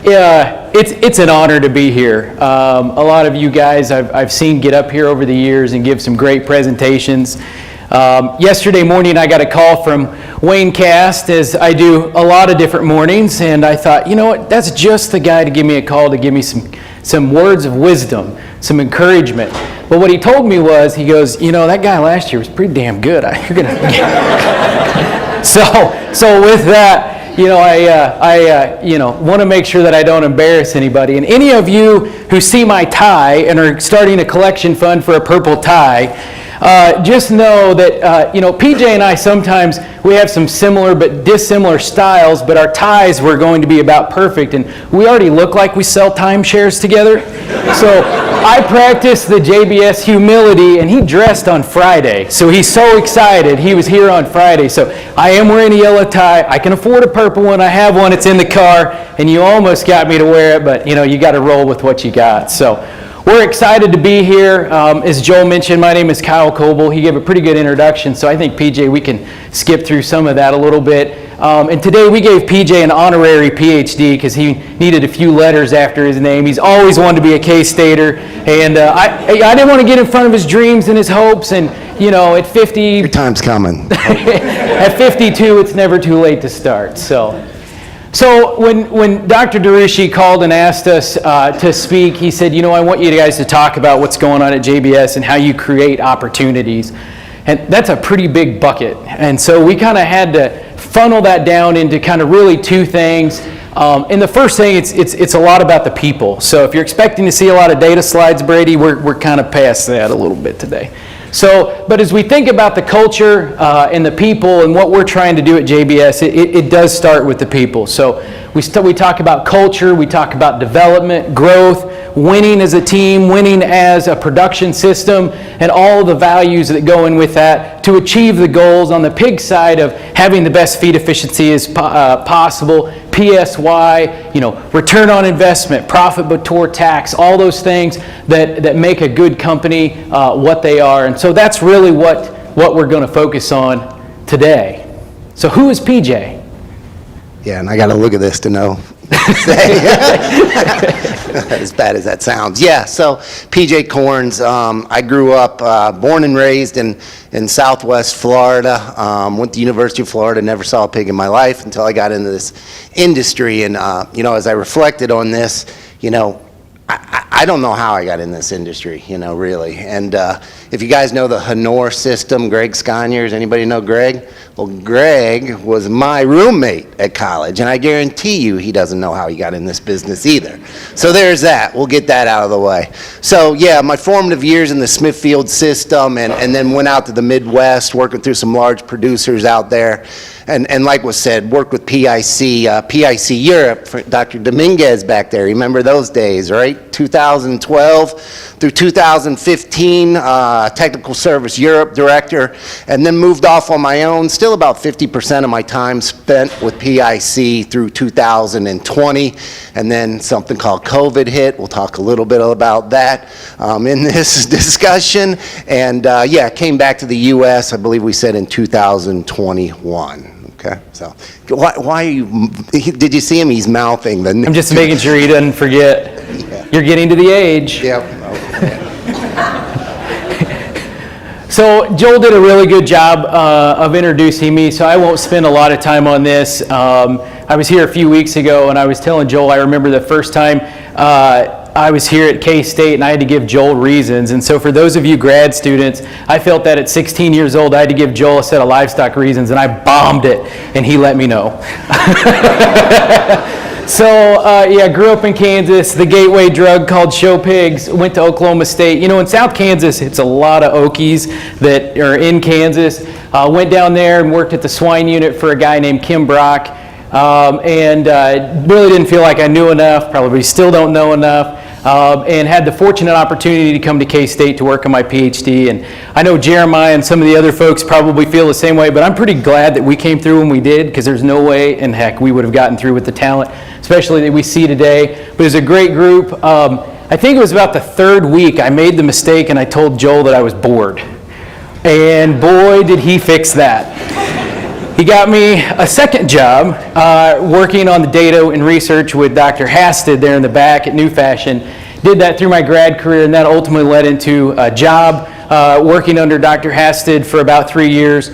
It's an honor to be here. A lot of you guys I've seen get up here over the years and give some great presentations. Yesterday morning I got a call from Wayne Cast, as I do a lot of different mornings, and I thought, you know what, that's just the guy to give me a call to give me some words of wisdom, some encouragement. But what he told me was, he goes, you know, that guy last year was pretty damn good. You're gonna so with that, you know, I want to make sure that I don't embarrass anybody. And any of you who see my tie and are starting a collection fund for a purple tie, just know that, PJ and I sometimes, we have some similar but dissimilar styles, but our ties were going to be about perfect, and we already look like we sell timeshares together. So I practiced the JBS humility, and he dressed on Friday. So he's so excited. He was here on Friday. So I am wearing a yellow tie. I can afford a purple one. I have one. It's in the car, and you almost got me to wear it, but, you got to roll with what you got. So we're excited to be here. As Joel mentioned, my name is Kyle Coble. He gave a pretty good introduction, so I think, PJ, we can skip through some of that a little bit. And today we gave PJ an honorary PhD because he needed a few letters after his name. He's always wanted to be a K-Stater, and I didn't want to get in front of his dreams and his hopes, and, at 50... Your time's coming. At 52, it's never too late to start, So when Dr. Durishi called and asked us to speak, he said, I want you guys to talk about what's going on at JBS and how you create opportunities. And that's a pretty big bucket. And so we kind of had to funnel that down into kind of really two things. And the first thing, it's a lot about the people. So if you're expecting to see a lot of data slides, Brady, we're kind of past that a little bit today. But as we think about the culture and the people and what we're trying to do at JBS, it does start with the people. So we talk about culture, we talk about development, growth, winning as a team, winning as a production system, and all the values that go in with that to achieve the goals on the pig side of having the best feed efficiency as possible, PSY, return on investment, profit before tax, all those things that make a good company what they are. And so that's really what we're going to focus on today. So who is PJ? Yeah, and I got to look at this to know. As bad as that sounds. Yeah, so PJ Corns, I grew up, born and raised in Southwest Florida, went to University of Florida, never saw a pig in my life until I got into this industry. And, as I reflected on this, I don't know how I got in this industry, really. And if you guys know the Honor system, Greg Sconyers, anybody know Greg? Well, Greg was my roommate at college, and I guarantee you he doesn't know how he got in this business either. So there's that. We'll get that out of the way. So, yeah, my formative years in the Smithfield system, and then went out to the Midwest, working through some large producers out there. And like was said, worked with PIC Europe, for Dr. Dominguez back there. Remember those days, right? 2012 through 2015, Technical Service Europe Director, and then moved off on my own. Still about 50% of my time spent with PIC through 2020, and then something called COVID hit. We'll talk a little bit about that in this discussion. And came back to the U.S., I believe we said in 2021. Okay, so why are you, did you see him? He's mouthing. I'm just making sure he doesn't forget. Yeah. You're getting to the age. Yep. So Joel did a really good job of introducing me, so I won't spend a lot of time on this. I was here a few weeks ago, and I was telling Joel, I remember the first time I was here at K-State, and I had to give Joel reasons. And so for those of you grad students, I felt that at 16 years old, I had to give Joel a set of livestock reasons, and I bombed it, and he let me know. So, grew up in Kansas, the gateway drug called show pigs, went to Oklahoma State. In South Kansas, it's a lot of Okies that are in Kansas. Went down there and worked at the swine unit for a guy named Kim Brock. And really didn't feel like I knew enough, probably still don't know enough, and had the fortunate opportunity to come to K-State to work on my PhD. And I know Jeremiah and some of the other folks probably feel the same way, but I'm pretty glad that we came through when we did, because there's no way in heck we would have gotten through with the talent, especially that we see today. But it was a great group. I think it was about the third week I made the mistake and I told Joel that I was bored. And boy, did he fix that. He got me a second job working on the data and research with Dr. Hasted there in the back at New Fashion. Did that through my grad career, and that ultimately led into a job working under Dr. Hasted for about 3 years,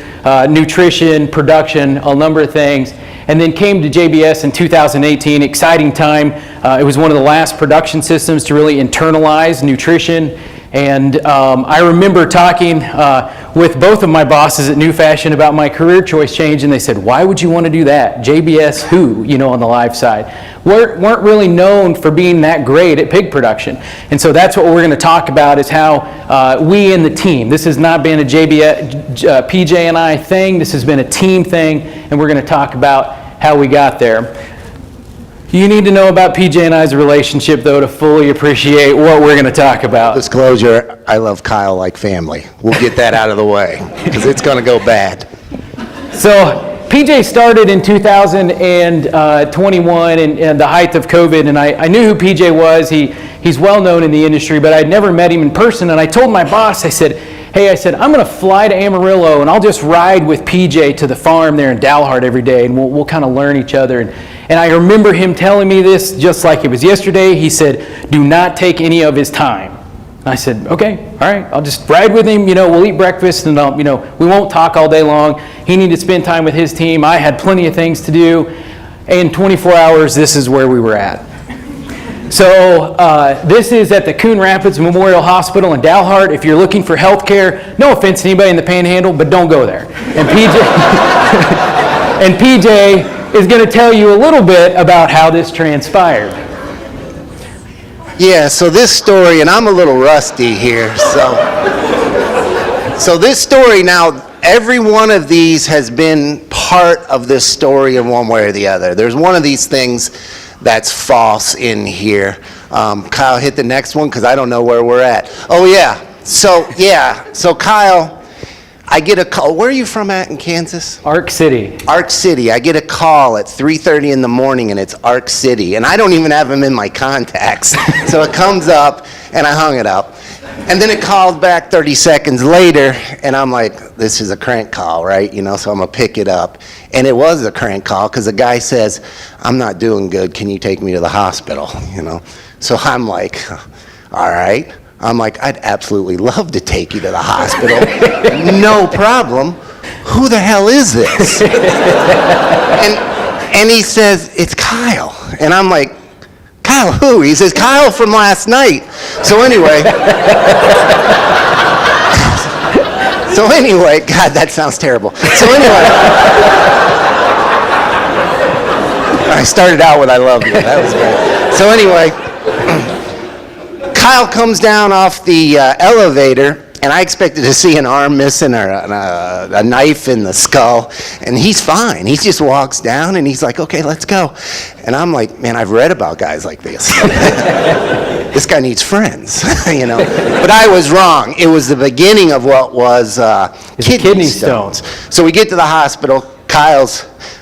nutrition, production, a number of things, and then came to JBS in 2018, exciting time. It was one of the last production systems to really internalize nutrition. And I remember talking with both of my bosses at New Fashion about my career choice change, and they said, why would you want to do that? JBS who, on the live side? Weren't really known for being that great at pig production. And so that's what we're going to talk about, is how we in the team, this has not been a JBS, PJ and I thing, this has been a team thing, and we're going to talk about how we got there. You need to know about PJ and I's relationship, though, to fully appreciate what we're going to talk about. Disclosure, I love Kyle like family. We'll get that out of the way, because it's going to go bad. So PJ started in 2021 in the height of COVID, and I knew who PJ was. He's well known in the industry, but I'd never met him in person, and I told my boss, I said, I'm going to fly to Amarillo, and I'll just ride with PJ to the farm there in Dalhart every day, and we'll kind of learn each other. And I remember him telling me this just like it was yesterday. He said, do not take any of his time. And I said, okay, all right, I'll just ride with him, we'll eat breakfast, and we won't talk all day long. He needed to spend time with his team. I had plenty of things to do. In 24 hours, this is where we were at. So this is at the Coon Rapids Memorial Hospital in Dalhart. If you're looking for health care, no offense to anybody in the Panhandle, but don't go there. And PJ is going to tell you a little bit about how this transpired. Yeah, so this story, and I'm a little rusty here, so this story now, every one of these has been part of this story in one way or the other. There's one of these things that's false in here. Kyle, hit the next one, because I don't know where we're at. Oh, yeah. So Kyle, I get a call. Where are you from in Kansas? Ark City. Ark City. I get a call at 3:30 in the morning, and it's Ark City. And I don't even have him in my contacts. So it comes up, and I hung it up. And then it called back 30 seconds later, and I'm like, this is a crank call, right? So I'm going to pick it up. And it was a crank call, because the guy says, I'm not doing good. Can you take me to the hospital? So I'm like, all right. I'm like, I'd absolutely love to take you to the hospital. No problem. Who the hell is this? and he says, it's Kyle. And I'm like, Kyle who? He says, Kyle from last night. So anyway, God, that sounds terrible. So anyway, I started out with I love you. That was great. So anyway, Kyle comes down off the elevator, and I expected to see an arm missing or a knife in the skull, and he's fine. He just walks down, and he's like, okay, let's go. And I'm like, man, I've read about guys like this. This guy needs friends, But I was wrong. It was the beginning of what was kidney stones. So we get to the hospital.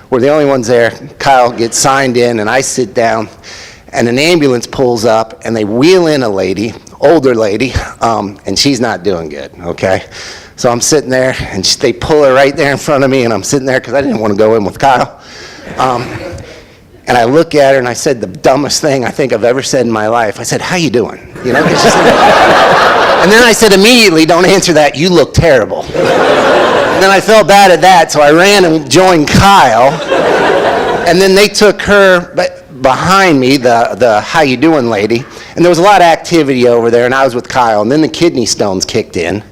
We're the only ones there. Kyle gets signed in, and I sit down. And an ambulance pulls up, and they wheel in a lady, older lady, and she's not doing good, okay? So I'm sitting there, and they pull her right there in front of me, and I'm sitting there because I didn't want to go in with Kyle. And I look at her, and I said the dumbest thing I think I've ever said in my life. I said, how you doing? And then I said immediately, don't answer that, you look terrible. And then I felt bad at that, so I ran and joined Kyle, and then they took her behind me, the how you doing lady, and there was a lot of activity over there, and I was with Kyle, and then the kidney stones kicked in.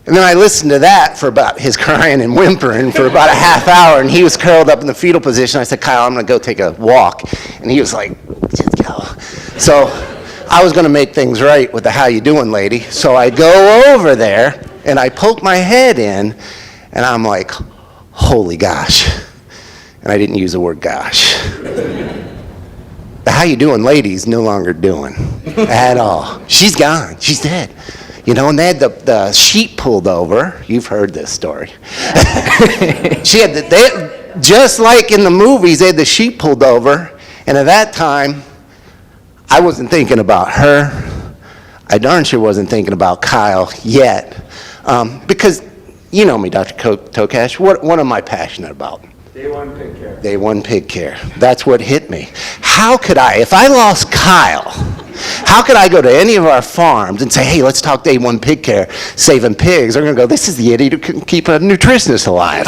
And then I listened to that for about his crying and whimpering for about a half hour, and he was curled up in the fetal position. I said, Kyle, I'm going to go take a walk. And he was like, just go. So I was going to make things right with the how you doing lady. So I go over there, and I poke my head in, and I'm like, holy gosh. And I didn't use the word gosh. The how you doing lady's no longer doing at all. She's gone. She's dead. And they had the sheet pulled over. You've heard this story. Just like in the movies, they had the sheet pulled over. And at that time, I wasn't thinking about her. I darn sure wasn't thinking about Kyle yet. Because You know me, Dr. Tokash. What am I passionate about? Day one pig care. Day one pig care. That's what hit me. How could I, if I lost Kyle, how could I go to any of our farms and say, hey, let's talk day one pig care, saving pigs? They're going to go, this is the idiot who couldn't keep a nutritionist alive.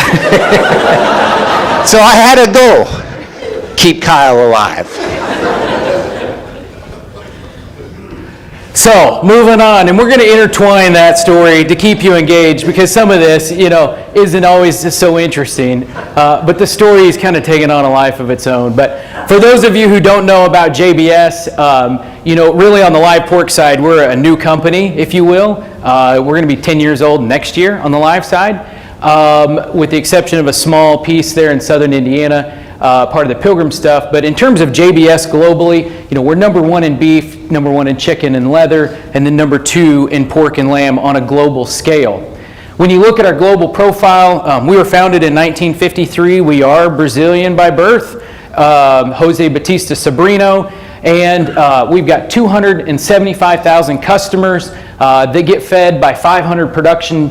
So I had a goal, keep Kyle alive. So, moving on, and we're going to intertwine that story to keep you engaged, because some of this, isn't always just so interesting, but the story is kind of taking on a life of its own. But for those of you who don't know about JBS, really on the live pork side, we're a new company, if you will. We're going to be 10 years old next year on the live side, with the exception of a small piece there in southern Indiana. Part of the Pilgrim stuff, but in terms of JBS globally, we're number one in beef, number one in chicken and leather, and then number two in pork and lamb on a global scale. When you look at our global profile, we were founded in 1953. We are Brazilian by birth, Jose Batista Sobrino, and we've got 275,000 customers that get fed by 500 production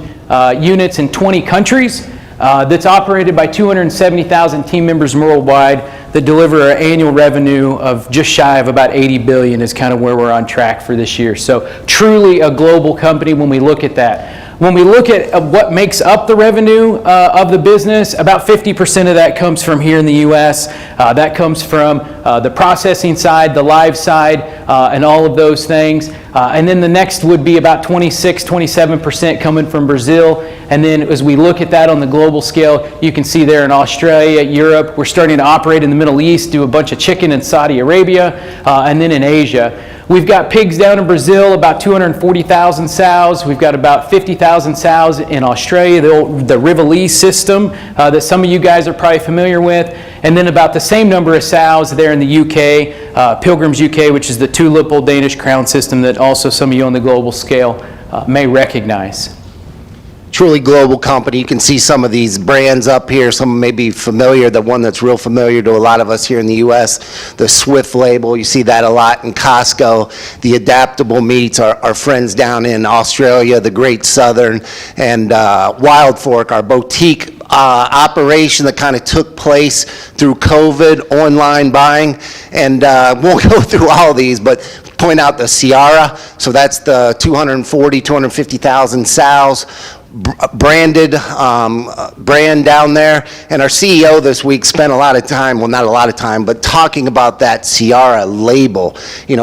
units in 20 countries. That's operated by 270,000 team members worldwide that deliver an annual revenue of just shy of about 80 billion is kind of where we're on track for this year. So truly a global company when we look at that. When we look at what makes up the revenue of the business, about 50% of that comes from here in the U.S. That comes from the processing side, the live side, and all of those things. And then the next would be about 27% coming from Brazil. And then as we look at that on the global scale, you can see there in Australia, Europe, we're starting to operate in the Middle East, do a bunch of chicken in Saudi Arabia, and then in Asia. We've got pigs down in Brazil, about 240,000 sows. We've got about 50,000 sows in Australia, the Rivoli system that some of you guys are probably familiar with. And then about the same number of sows there in the UK, Pilgrim's UK, which is the tulip old Danish crown system that also some of you on the global scale may recognize. Truly global company. You can see some of these brands up here. Some may be familiar. The one that's real familiar to a lot of us here in the U.S., the Swift label. You see that a lot in Costco. The adaptable meats, our friends down in Australia, the Great Southern, and Wild Fork, our boutique operation that kind of took place through COVID, online buying. And won't go through all these, but point out the Ciara. So that's the 250,000 sows. Branded brand down there, and our CEO this week spent a lot of time, well, not a lot of time, but talking about that Ciara label.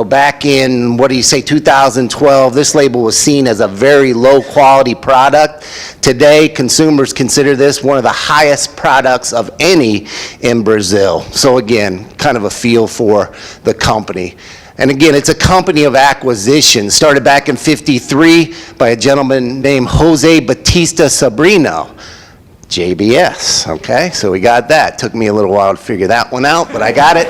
Back in, 2012, this label was seen as a very low quality product. Today, consumers consider this one of the highest products of any in Brazil. So again, kind of a feel for the company. And again, it's a company of acquisition. Started back in '53 by a gentleman named Jose Batista Sobrino. JBS, okay? So we got that. Took me a little while to figure that one out, but I got it.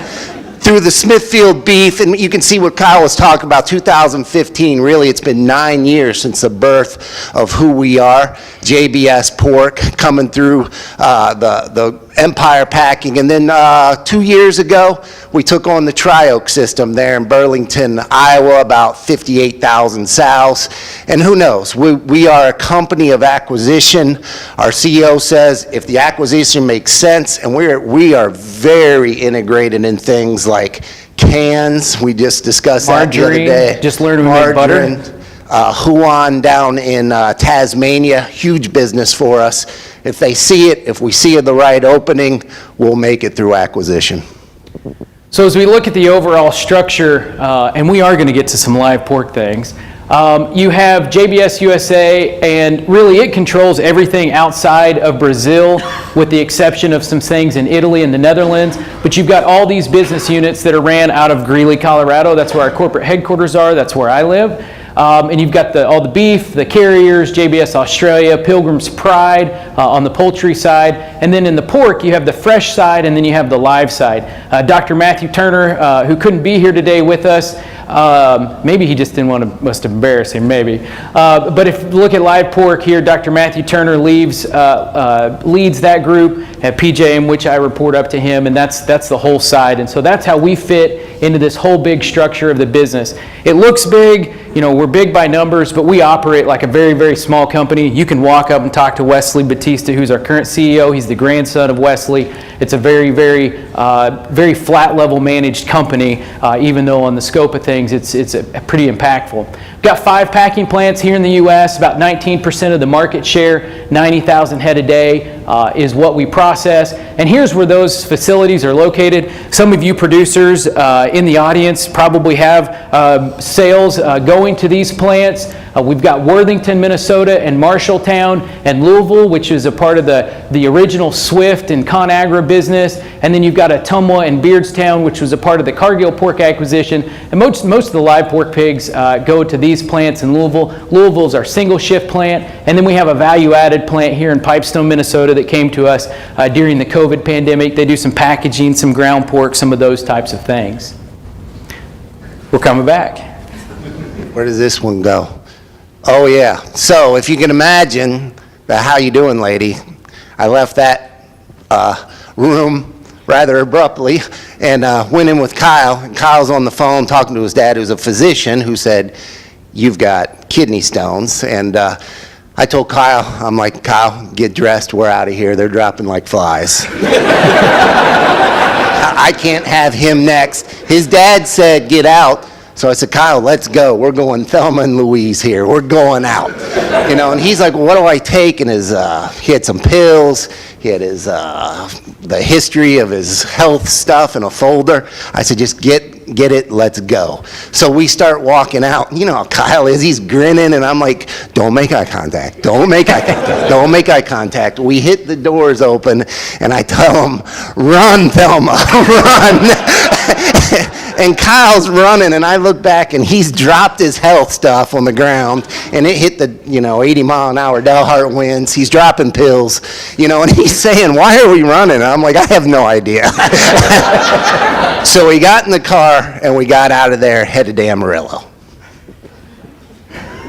Through the Smithfield beef, and you can see what Kyle was talking about, 2015, really it's been 9 years since the birth of who we are. JBS pork coming through the Empire Packing, and then 2 years ago, we took on the Tri-Oak system there in Burlington, Iowa, about 58,000 sows, and who knows, we are a company of acquisition. Our CEO says if the acquisition makes sense, and we are very integrated in things like cans, we just discussed that the other day. Just learned we make butter. Huon down in Tasmania, huge business for us. If we see the right opening, we'll make it through acquisition. So as we look at the overall structure, and we are going to get to some live pork things, you have JBS USA, and really it controls everything outside of Brazil, with the exception of some things in Italy and the Netherlands. But you've got all these business units that are ran out of Greeley, Colorado. That's where our corporate headquarters are. That's where I live. And you've got all the beef, the carriers, JBS Australia, Pilgrim's Pride on the poultry side. And then in the pork, you have the fresh side, and then you have the live side. Dr. Matthew Turner, who couldn't be here today with us, maybe he just didn't want to embarrass him, maybe. But if you look at live pork here, Dr. Matthew Turner leads that group at PJ, in which I report up to him, and that's the whole side. And so that's how we fit into this whole big structure of the business. It looks big. you know, we're big by numbers, but we operate like a very, very small company. You can walk up and talk to Wesley Batista, who's our current CEO. He's the grandson of Wesley. It's a very, very, very flat level managed company, even though on the scope of things, it's pretty impactful. We've got 5 packing plants here in the U.S., about 19% of the market share, 90,000 head a day is what we process. And here's where those facilities are located. Some of you producers in the audience probably have sales going to these plants. We've got Worthington, Minnesota, and Marshalltown, and Louisville, which is a part of the original Swift and ConAgra business. And then you've got Ottumwa and Beardstown, which was a part of the Cargill pork acquisition. And most of the live pork pigs go to these plants in Louisville. Louisville is our single shift plant. And then we have a value-added plant here in Pipestone, Minnesota that came to us during the COVID pandemic. They do some packaging, some ground pork, some of those types of things. We're coming back. Where does this one go? Oh yeah, so if you can imagine, how you doing, lady? I left that room rather abruptly and went in with Kyle. And Kyle's on the phone talking to his dad, who's a physician, who said, "You've got kidney stones." And I told Kyle, I'm like, "Kyle, get dressed, we're out of here. They're dropping like flies." I can't have him next. His dad said, "Get out." So I said, "Kyle, let's go. We're going Thelma and Louise here. We're going out." You know, and he's like, "Well, what do I take?" And he had some pills. He had the history of his health stuff in a folder. I said, "Just get it, let's go." So we start walking out. You know how Kyle is. He's grinning, and I'm like, "Don't make eye contact. Don't make eye contact. Don't make eye contact." We hit the doors open, and I tell him, "Run, Thelma, run." And Kyle's running, and I look back, and he's dropped his health stuff on the ground, and it hit the 80-mile-an-hour Dalhart winds. He's dropping pills, and he's saying, "Why are we running?" And I'm like, "I have no idea." So we got in the car, and we got out of there, headed to Amarillo.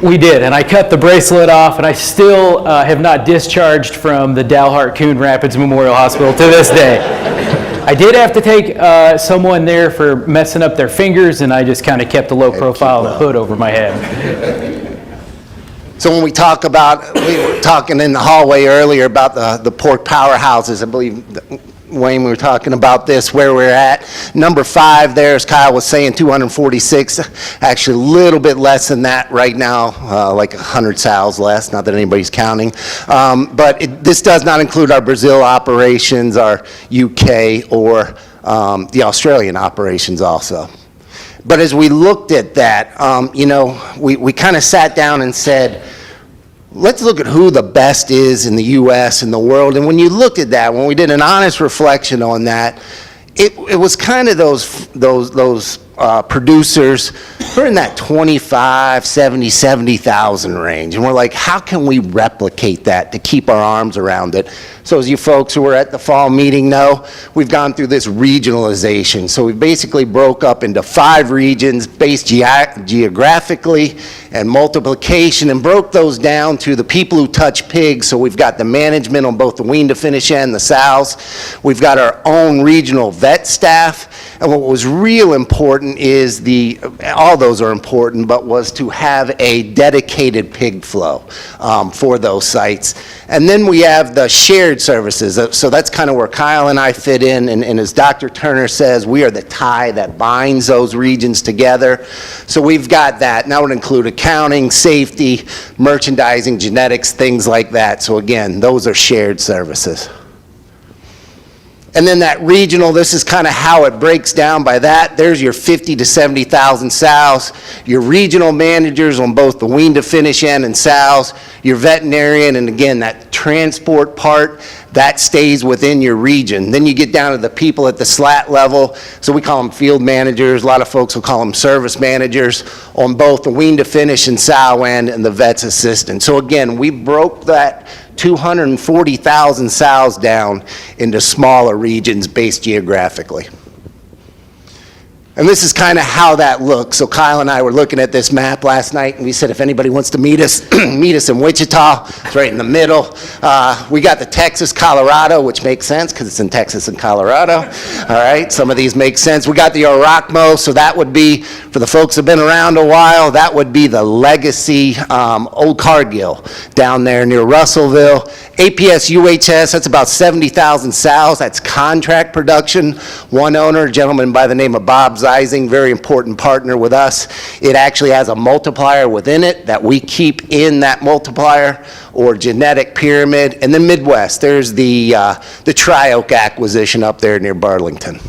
We did, and I cut the bracelet off, and I still have not discharged from the Dalhart Coon Rapids Memorial Hospital to this day. I did have to take someone there for messing up their fingers, and I just kind of kept a low profile hood over my head. So when we talk about, we were talking in the hallway earlier about the pork powerhouses. I believe, Wayne, we were talking about this, where we're at. Number 5 there, as Kyle was saying, 246. Actually, a little bit less than that right now, like 100 sows less, not that anybody's counting. But this does not include our Brazil operations, our UK, or the Australian operations also. But as we looked at that, we kind of sat down and said, let's look at who the best is in the U.S. and the world. And when you looked at that, when we did an honest reflection on that, it was kind of those producers who are in that 25, 70,000 range. And we're like, how can we replicate that to keep our arms around it? So as you folks who were at the fall meeting know, we've gone through this regionalization. So we basically broke up into 5 regions based geographically and multiplication, and broke those down to the people who touch pigs. So we've got the management on both the wean to finish and the sows. We've got our own regional vet staff. And what was real important is all those are important, but was to have a dedicated pig flow for those sites. And then we have the shared services. So that's kind of where Kyle and I fit in. And as Dr. Turner says, we are the tie that binds those regions together. So we've got that. Now it would include accounting, safety, merchandising, genetics, things like that. So again, those are shared services. And then that regional, this is kind of how it breaks down by that. There's your 50 to 70,000 sows, your regional managers on both the wean to finish end and sows, your veterinarian, and again, that transport part, that stays within your region. Then you get down to the people at the slat level, so we call them field managers. A lot of folks will call them service managers on both the wean to finish and sow end, and the vet's assistant. So again, we broke that 240,000 sows down into smaller regions based geographically. And this is kind of how that looks. So Kyle and I were looking at this map last night, and we said if anybody wants to meet us, meet us in Wichita. It's right in the middle. We got the Texas, Colorado, which makes sense because it's in Texas and Colorado. All right, some of these make sense. We got the Orakmo, so that would be, for the folks who have been around a while, that would be the legacy Old Cargill down there near Russellville. APS UHS, that's about 70,000 sows. That's contract production. One owner, a gentleman by the name of Bob Zeising, very important partner with us. It actually has a multiplier within it that we keep in that multiplier, or genetic pyramid. And then Midwest, there's the Tri-Oak acquisition up there near Burlington.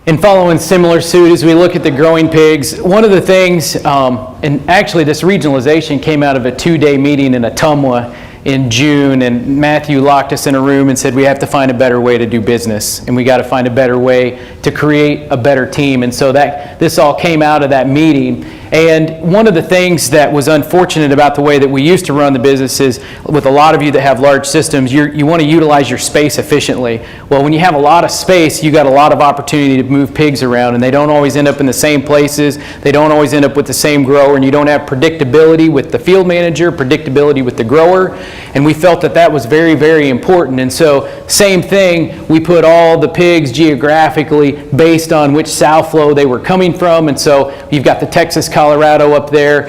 And following similar suit, as we look at the growing pigs, one of the things, and actually this regionalization came out of a 2-day meeting in Ottumwa in June, and Matthew locked us in a room and said we have to find a better way to do business, and we got to find a better way to create a better team. And so this all came out of that meeting. And one of the things that was unfortunate about the way that we used to run the business is, with a lot of you that have large systems, you want to utilize your space efficiently. Well, when you have a lot of space, you got a lot of opportunity to move pigs around, and they don't always end up in the same places. They don't always end up with the same grower, and you don't have predictability with the field manager, predictability with the grower. And we felt that that was very, very important. And so, same thing, we put all the pigs geographically based on which sow flow they were coming from. And so you've got the Texas, Colorado up there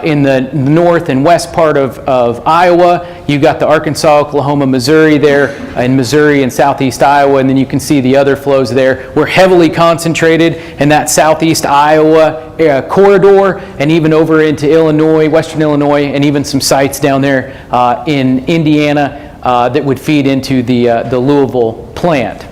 in the north and west part of Iowa. You've got the Arkansas, Oklahoma, Missouri there, in Missouri and southeast Iowa, and then you can see the other flows there. We're heavily concentrated in that southeast Iowa corridor, and even over into Illinois, western Illinois, and even some sites down there in Indiana that would feed into the Louisville plant.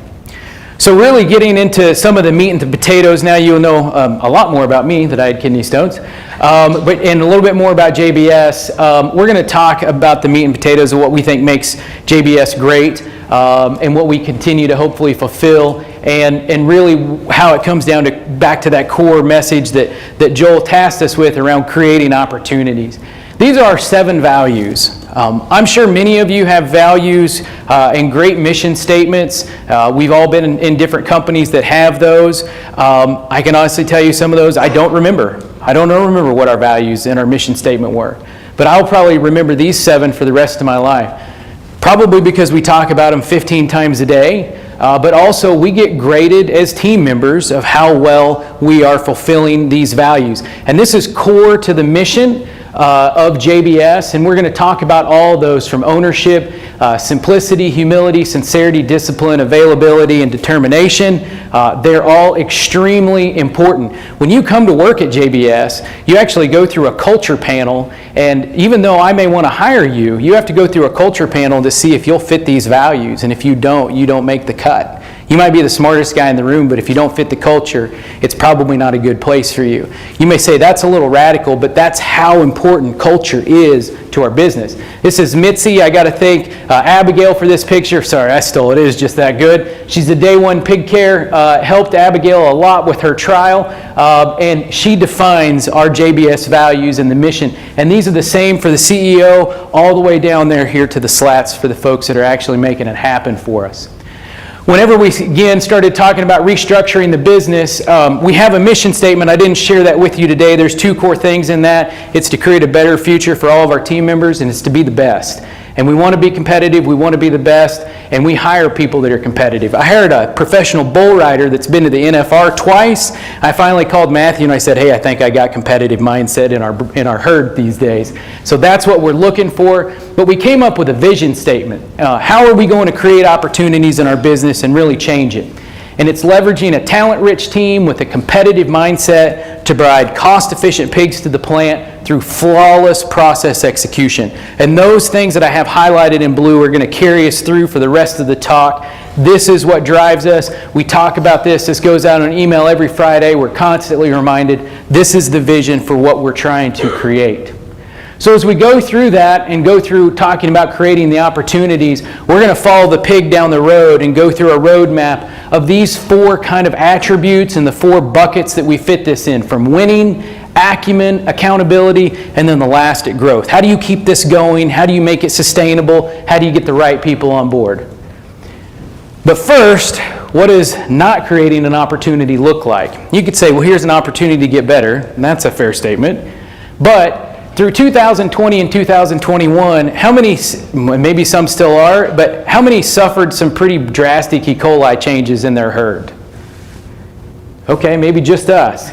So really getting into some of the meat and the potatoes, now you'll know a lot more about me, that I had kidney stones, and a little bit more about JBS. We're going to talk about the meat and potatoes of what we think makes JBS great, and what we continue to hopefully fulfill, and really how it comes down to back to that core message that Joel tasked us with around creating opportunities. These are our 7 values. I'm sure many of you have values and great mission statements. We've all been in different companies that have those. I can honestly tell you some of those I don't remember. I don't remember what our values and our mission statement were. But I'll probably remember these 7 for the rest of my life. Probably because we talk about them 15 times a day. But also we get graded as team members of how well we are fulfilling these values. And this is core to the mission of JBS, and we're going to talk about all those, from ownership, simplicity, humility, sincerity, discipline, availability, and determination. They're all extremely important. When you come to work at JBS, you actually go through a culture panel, and even though I may want to hire you, you have to go through a culture panel to see if you'll fit these values, and if you don't make the cut. You might be the smartest guy in the room, but if you don't fit the culture, it's probably not a good place for you. You may say that's a little radical, but that's how important culture is to our business. This is Mitzi. I got to thank Abigail for this picture. Sorry, I stole it. It is just that good. She's the day one pig care, helped Abigail a lot with her trial, and she defines our JBS values and the mission. And these are the same for the CEO all the way down there here to the slats for the folks that are actually making it happen for us. Whenever we again started talking about restructuring the business, we have a mission statement. I didn't share that with you today. There's 2 core things in that. It's to create a better future for all of our team members, and it's to be the best. And we want to be competitive, we want to be the best, and we hire people that are competitive. I hired a professional bull rider that's been to the NFR twice. I finally called Matthew and I said, hey, I think I got competitive mindset in our herd these days. So that's what we're looking for. But we came up with a vision statement. How are we going to create opportunities in our business and really change it? And it's leveraging a talent-rich team with a competitive mindset to provide cost-efficient pigs to the plant through flawless process execution. And those things that I have highlighted in blue are going to carry us through for the rest of the talk. This is what drives us. We talk about this. This goes out on email every Friday. We're constantly reminded this is the vision for what we're trying to create. So as we go through that and go through talking about creating the opportunities, we're going to follow the pig down the road and go through a roadmap of these 4 kind of attributes and the 4 buckets that we fit this in, from winning, acumen, accountability, and then the last at growth. How do you keep this going? How do you make it sustainable? How do you get the right people on board? But first, what does not creating an opportunity look like? You could say, well, here's an opportunity to get better, and that's a fair statement. But through 2020 and 2021, how many, maybe some still are, but how many suffered some pretty drastic E. coli changes in their herd? Okay, maybe just us.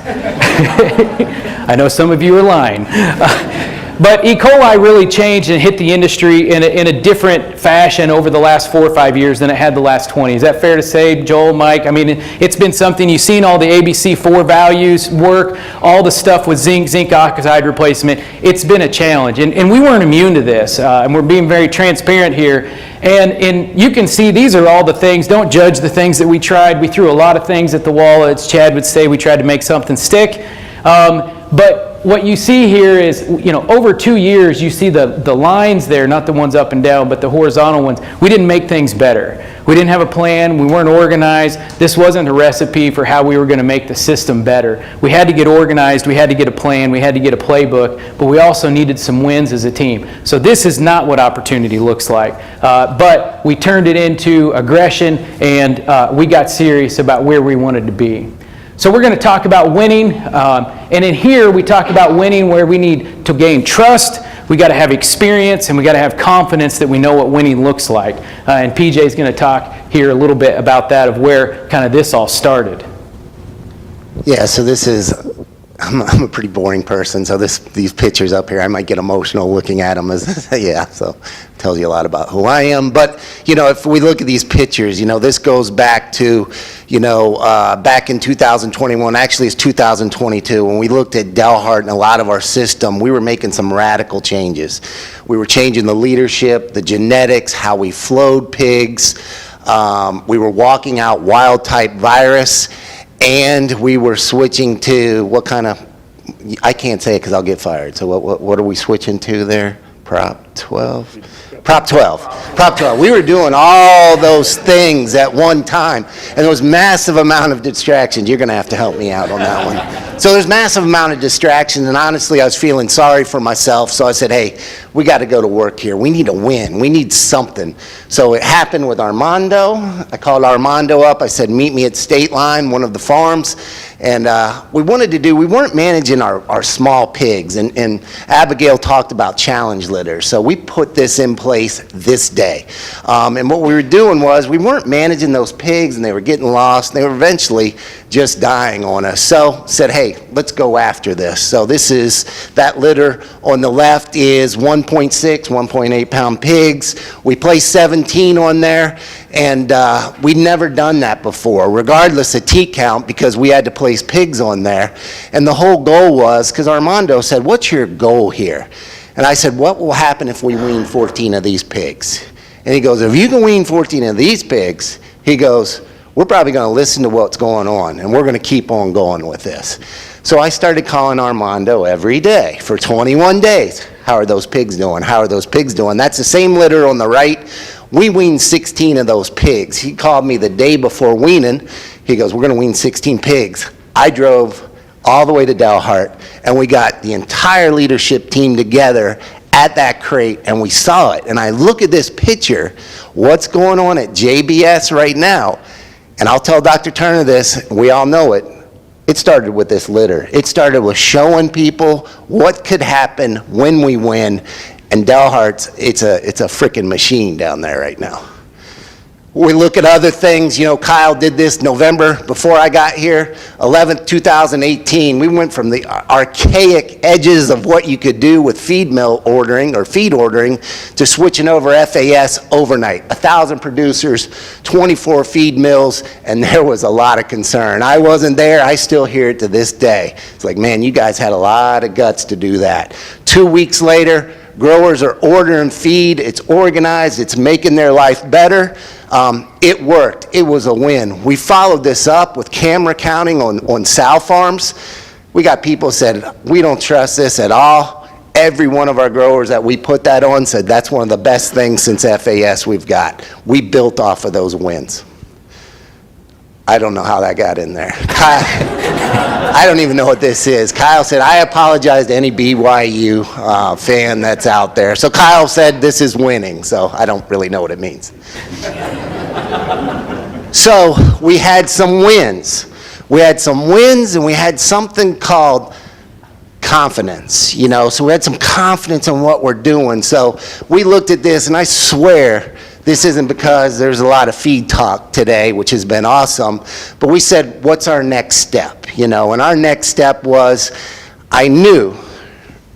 I know some of you are lying. But E. coli really changed and hit the industry in a different fashion over the last 4 or 5 years than it had the last 20. Is that fair to say, Joel, Mike? I mean, it's been something, you've seen all the ABC4 values work, all the stuff with zinc oxide replacement. It's been a challenge, and we weren't immune to this, and we're being very transparent here. And you can see these are all the things. Don't judge the things that we tried. We threw a lot of things at the wall. As Chad would say, we tried to make something stick. But what you see here is, over 2 years, you see the lines there, not the ones up and down, but the horizontal ones. We didn't make things better. We didn't have a plan. We weren't organized. This wasn't a recipe for how we were going to make the system better. We had to get organized. We had to get a plan. We had to get a playbook. But we also needed some wins as a team. So this is not what opportunity looks like. But we turned it into aggression, and we got serious about where we wanted to be. So we're going to talk about winning, and in here we talk about winning where we need to gain trust, we got to have experience, and we got to have confidence that we know what winning looks like. And PJ is going to talk here a little bit about that, of where kind of this all started. Yeah, so this is, I'm a pretty boring person, so these pictures up here, I might get emotional looking at them. Yeah, so tells you a lot about who I am. But, if we look at these pictures, this goes back to, back in 2021, actually it's 2022, when we looked at Delhart and a lot of our system, we were making some radical changes. We were changing the leadership, the genetics, how we flowed pigs. We were walking out wild-type virus. And we were switching to what kind of, I can't say it because I'll get fired. So what are we switching to there? Prop 12? Prop 12. Prop 12. We were doing all those things at one time. And there was massive amount of distractions. You're going to have to help me out on that one. So there's massive amount of distractions. And honestly, I was feeling sorry for myself. So I said, hey, we got to go to work here. We need a win. We need something. So it happened with Armando. I called Armando up. I said, meet me at State Line, one of the farms. And we weren't managing our small pigs. And Abigail talked about challenge litters. So we put this in place this day. And what we were doing was we weren't managing those pigs, and they were getting lost. They were eventually just dying on us. So said, hey, let's go after this. So this is that litter on the left is 1.6, 1.8 pound pigs. We placed 17 on there, and we'd never done that before, regardless of T count, because we had to place pigs on there. And the whole goal was, because Armando said, what's your goal here? And I said, what will happen if we wean 14 of these pigs? And he goes, if you can wean 14 of these pigs, he goes, we're probably going to listen to what's going on, and we're going to keep on going with this. So I started calling Armando every day for 21 days. How are those pigs doing? How are those pigs doing? That's the same litter on the right. We weaned 16 of those pigs. He called me the day before weaning. He goes, we're going to wean 16 pigs. I drove all the way to Delhart, and we got the entire leadership team together at that crate, and we saw it. And I look at this picture, what's going on at JBS right now, and I'll tell Dr. Turner this, we all know it. It started with this litter. It started with showing people what could happen when we win, and Delhart's, it's a freaking machine down there right now. We look at other things, Kyle did this November before I got here, 11th, 2018. We went from the archaic edges of what you could do with feed ordering to switching over FAS overnight. 1,000 producers, 24 feed mills, and there was a lot of concern. I wasn't there. I still hear it to this day. It's like, man, you guys had a lot of guts to do that. 2 weeks later, growers are ordering feed. It's organized. It's making their life better. It worked. It was a win. We followed this up with camera counting on sow farms. We got people said, we don't trust this at all. Every one of our growers that we put that on said that's one of the best things since FAS we've got. We built off of those wins. I don't know how that got in there. I don't even know what this is. Kyle said, I apologize to any BYU fan that's out there. So Kyle said this is winning, so I don't really know what it means. So we had some wins. We had some wins, and we had something called confidence, you know, so we had some confidence in what we're doing. So we looked at this, and I swear this isn't because there's a lot of feed talk today, which has been awesome, but we said, what's our next step, you know, and our next step was, I knew,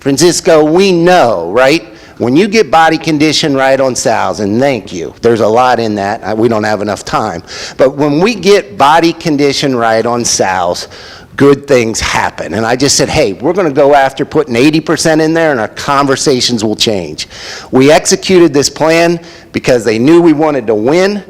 Francisco, we know, right, when you get body condition right on sows, and thank you, there's a lot in that, we don't have enough time, but when we get body condition right on sows, good things happen. And I just said, hey, we're going to go after putting 80% in there, and our conversations will change. We executed this plan because they knew we wanted to win,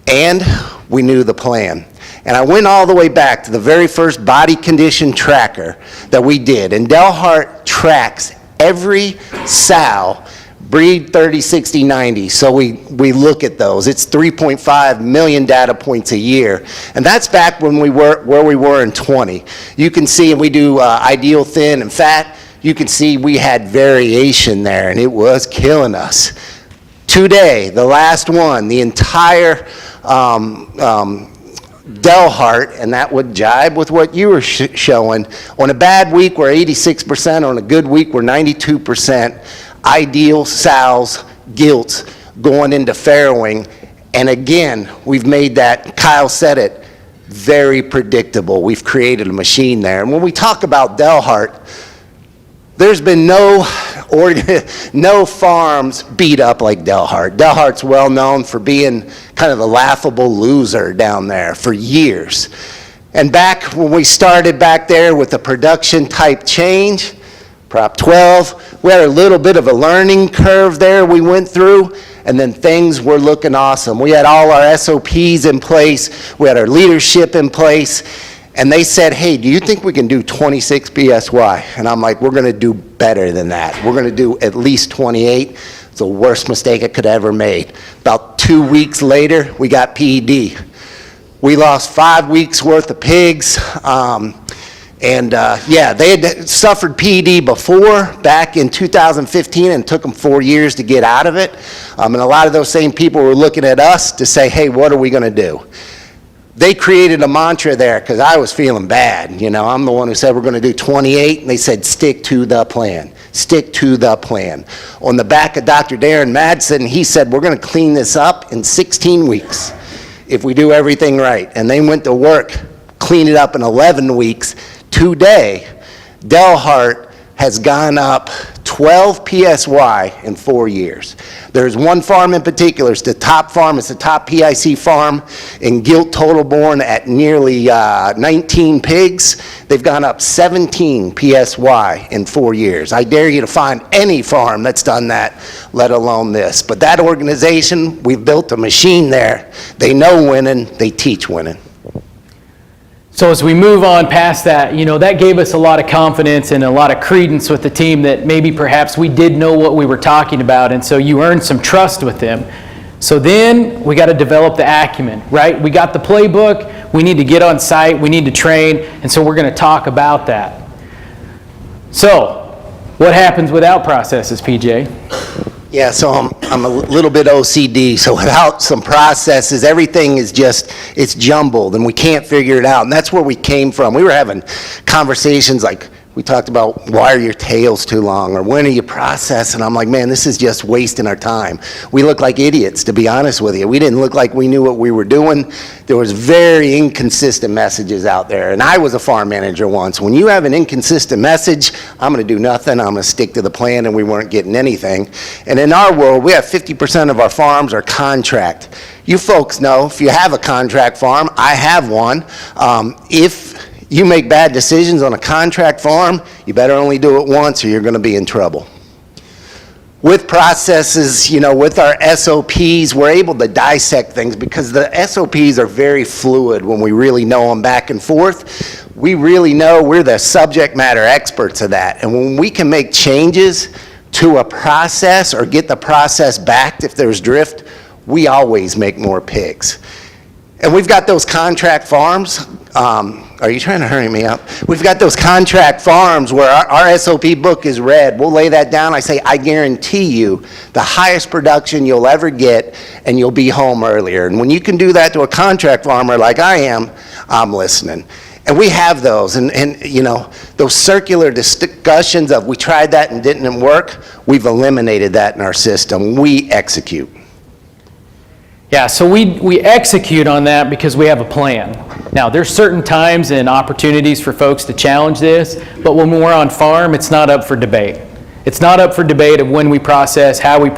and we knew the plan. And I went all the way back to the very first body condition tracker that we did. And Delhart tracks every sow, breed 30, 60, 90. So we look at those. It's 3.5 million data points a year. And that's back when we were where we were in 20. You can see, and we do ideal thin and fat, you can see we had variation there, and it was killing us. Today, the last one, the entire Delhart, and that would jibe with what you were showing. On a bad week, we're 86%. On a good week, we're 92%. Ideal sows, gilts, going into farrowing. And again, we've made that, Kyle said it, very predictable. We've created a machine there. And when we talk about Delhart, there's been no farms beat up like Delhart. Delhart's well known for being kind of the laughable loser down there for years. And back when we started back there with the production type change, Prop 12, we had a little bit of a learning curve there we went through, and then things were looking awesome. We had all our SOPs in place, we had our leadership in place, and they said, hey, do you think we can do 26 PSY? And I'm like, we're gonna do better than that. We're gonna do at least 28. It's the worst mistake I could ever made. About 2 weeks later, we got PED. We lost 5 weeks worth of pigs. Yeah, they had suffered PED before, back in 2015, and it took them 4 years to get out of it. And a lot of those same people were looking at us to say, hey, what are we gonna do? They created a mantra there, because I was feeling bad. You know, I'm the one who said we're gonna do 28, and they said, stick to the plan. Stick to the plan. On the back of Dr. Darren Madsen, he said, we're gonna clean this up in 16 weeks if we do everything right. And they went to work, cleaned it up in 11 weeks. Today, Delhart has gone up 12 PSY in 4 years. There's one farm in particular, it's the top farm, it's the top PIC farm in gilt total born at nearly 19 pigs. They've gone up 17 PSY in 4 years. I dare you to find any farm that's done that, let alone this. But that organization, we've built a machine there. They know winning, they teach winning. So as we move on past that, you know, that gave us a lot of confidence and a lot of credence with the team that maybe perhaps we did know what we were talking about, and so you earned some trust with them. So then we got to develop the acumen, right? We got the playbook, we need to get on site, we need to train, and so we're going to talk about that. So what happens without processes, PJ? Yeah, so I'm a little bit OCD, so without some processes, everything is just, it's jumbled, and we can't figure it out, and that's where we came from. We were having conversations like, we talked about, why are your tails too long, or when are you processing? I'm like, man, this is just wasting our time. We look like idiots, to be honest with you. We didn't look like we knew what we were doing. There was very inconsistent messages out there, and I was a farm manager once. When you have an inconsistent message, I'm gonna do nothing, I'm gonna stick to the plan, and we weren't getting anything. And in our world, we have 50% of our farms are contract. You folks know, if you have a contract farm, I have one, if you make bad decisions on a contract farm, you better only do it once or you're gonna be in trouble. With processes, you know, with our SOPs, we're able to dissect things because the SOPs are very fluid when we really know them back and forth. We really know, we're the subject matter experts of that. And when we can make changes to a process or get the process back if there's drift, we always make more pigs. And we've got those contract farms. Are you trying to hurry me up? We've got those contract farms where our SOP book is red. We'll lay that down. I say, I guarantee you the highest production you'll ever get, and you'll be home earlier. And when you can do that to a contract farmer like I am, I'm listening. And we have those, and you know, those circular discussions of we tried that and didn't work, we've eliminated that in our system. We execute. Yeah, so we execute on that because we have a plan. Now, there's certain times and opportunities for folks to challenge this, but when we're on farm, it's not up for debate. It's not up for debate of when we process, how we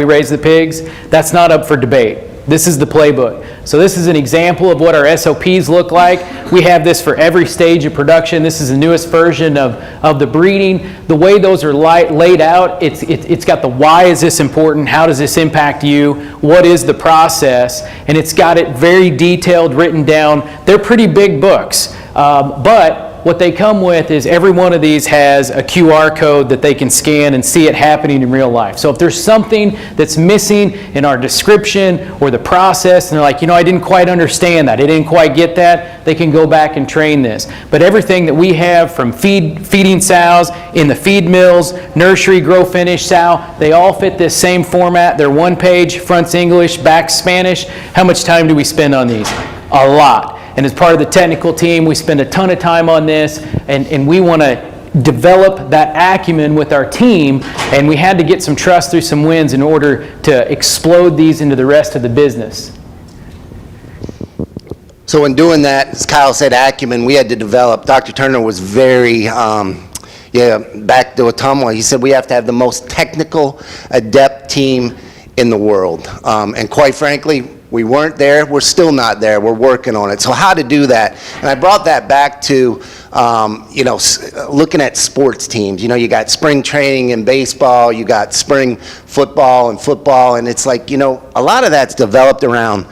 raise the pigs. That's not up for debate. This is the playbook. So this is an example of what our SOPs look like. We have this for every stage of production. This is the newest version of the breeding. The way those are laid out, it's got the why is this important, how does this impact you, what is the process, and it's got it very detailed, written down. They're pretty big books, but what they come with is every one of these has a QR code that they can scan and see it happening in real life. So if there's something that's missing in our description or the process, and they're like, you know, I didn't quite understand that, I didn't quite get that, they can go back and train this. But everything that we have from feeding sows, in the feed mills, nursery, grow finish sow, they all fit this same format. They're one page, front's English, back's Spanish. How much time do we spend on these? A lot. And as part of the technical team, we spend a ton of time on this, and we want to develop that acumen with our team, and we had to get some trust through some wins in order to explode these into the rest of the business. So in doing that, as Kyle said, acumen, we had to develop. Dr. Turner was very, back to Ottumwa, he said we have to have the most technical, adept team in the world. And quite frankly, we weren't there. We're still not there. We're working on it. So how to do that? And I brought that back to, looking at sports teams. You know, you got spring training in baseball, you got spring football, and it's like, you know, a lot of that's developed around